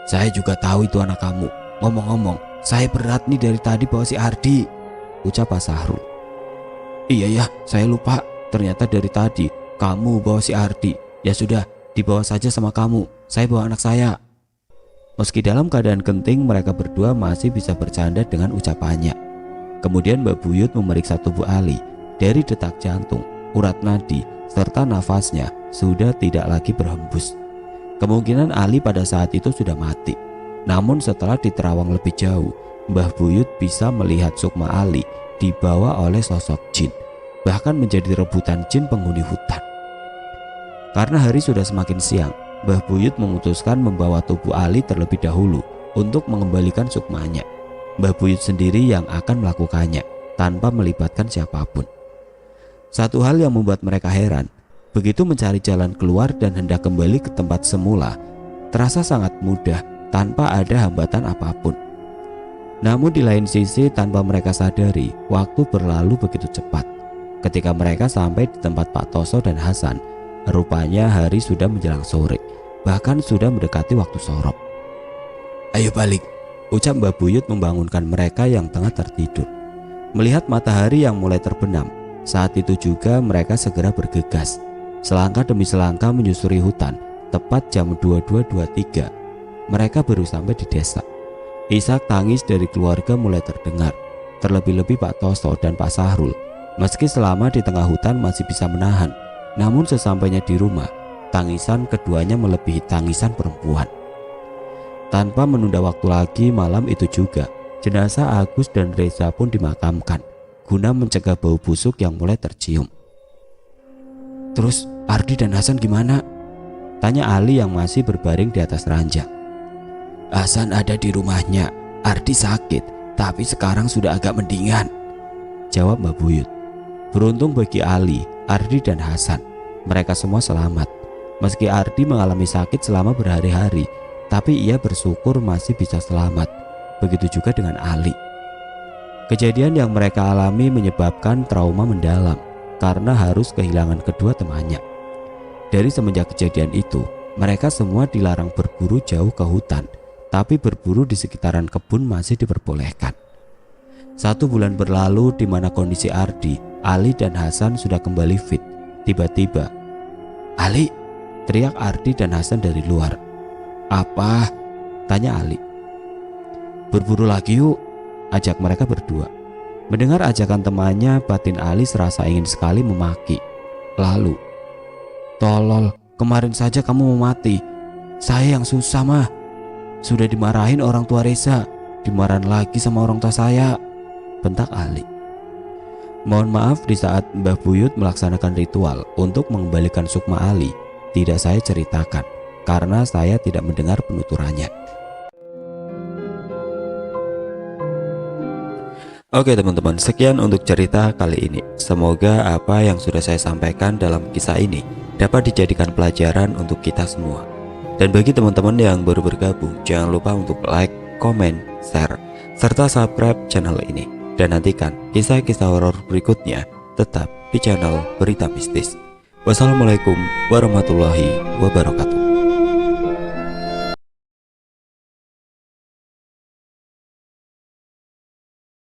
"Saya juga tahu itu anak kamu. Ngomong-ngomong, saya berat nih dari tadi bawa si Ardi," ucap Pak Sahrul. "Iya ya, saya lupa. Ternyata dari tadi kamu bawa si Ardi. Ya sudah, dibawa saja sama kamu. Saya bawa anak saya." Meski dalam keadaan genting, mereka berdua masih bisa bercanda dengan ucapannya. Kemudian Mbah Buyut memeriksa tubuh Ali. Dari detak jantung, urat nadi, serta nafasnya sudah tidak lagi berhembus. Kemungkinan Ali pada saat itu sudah mati. Namun setelah diterawang lebih jauh, Mbah Buyut bisa melihat sukma Ali dibawa oleh sosok jin, bahkan menjadi rebutan jin penghuni hutan. Karena hari sudah semakin siang, Mbah Buyut memutuskan membawa tubuh Ali terlebih dahulu untuk mengembalikan sukmanya. Mbah Buyut sendiri yang akan melakukannya tanpa melibatkan siapapun. Satu hal yang membuat mereka heran, begitu mencari jalan keluar dan hendak kembali ke tempat semula, terasa sangat mudah tanpa ada hambatan apapun. Namun di lain sisi, tanpa mereka sadari, waktu berlalu begitu cepat. Ketika mereka sampai di tempat Pak Toso dan Hasan, rupanya hari sudah menjelang sore, bahkan sudah mendekati waktu sorop. "Ayo balik," ucap Mbah Buyut membangunkan mereka yang tengah tertidur. Melihat matahari yang mulai terbenam, Saat itu juga mereka segera bergegas, selangkah demi selangkah menyusuri hutan. Tepat jam 22.23 mereka baru sampai di desa. Isak tangis dari keluarga mulai terdengar, terlebih-lebih Pak Toso dan Pak Sahrul. Meski selama di tengah hutan masih bisa menahan, namun sesampainya di rumah, tangisan keduanya melebihi tangisan perempuan. Tanpa menunda waktu lagi, malam itu juga jenazah Agus dan Reza pun dimakamkan guna mencegah bau busuk yang mulai tercium. "Terus Ardi dan Hasan gimana?" tanya Ali yang masih berbaring di atas ranjang. "Hasan ada di rumahnya, Ardi sakit, tapi sekarang sudah agak mendingan," jawab Mbak Buyut. Beruntung bagi Ali, Ardi dan Hasan, mereka semua selamat. Meski Ardi mengalami sakit selama berhari-hari, tapi ia bersyukur masih bisa selamat. Begitu juga dengan Ali. Kejadian yang mereka alami menyebabkan trauma mendalam karena harus kehilangan kedua temannya. Dari semenjak kejadian itu, mereka semua dilarang berburu jauh ke hutan, tapi berburu di sekitaran kebun masih diperbolehkan. 1 bulan berlalu di mana kondisi Ardi, Ali dan Hasan sudah kembali fit. Tiba-tiba, "Ali!" teriak Ardi dan Hasan dari luar. "Apa?" tanya Ali. "Berburu lagi yuk," ajak mereka berdua. Mendengar ajakan temannya, batin Ali serasa ingin sekali memaki. Lalu, "Tolol, kemarin saja kamu mau mati. Saya yang susah mah. Sudah dimarahin orang tua Reza, dimarahin lagi sama orang tua saya," bentak Ali. Mohon maaf, di saat Mbah Buyut melaksanakan ritual untuk mengembalikan sukma Ali, tidak saya ceritakan karena saya tidak mendengar penuturannya. Oke teman-teman, sekian untuk cerita kali ini. Semoga apa yang sudah saya sampaikan dalam kisah ini dapat dijadikan pelajaran untuk kita semua. Dan bagi teman-teman yang baru bergabung, jangan lupa untuk like, komen, share, serta subscribe channel ini. Dan nantikan kisah-kisah horor berikutnya tetap di channel Berita Mistis. Wassalamualaikum warahmatullahi wabarakatuh.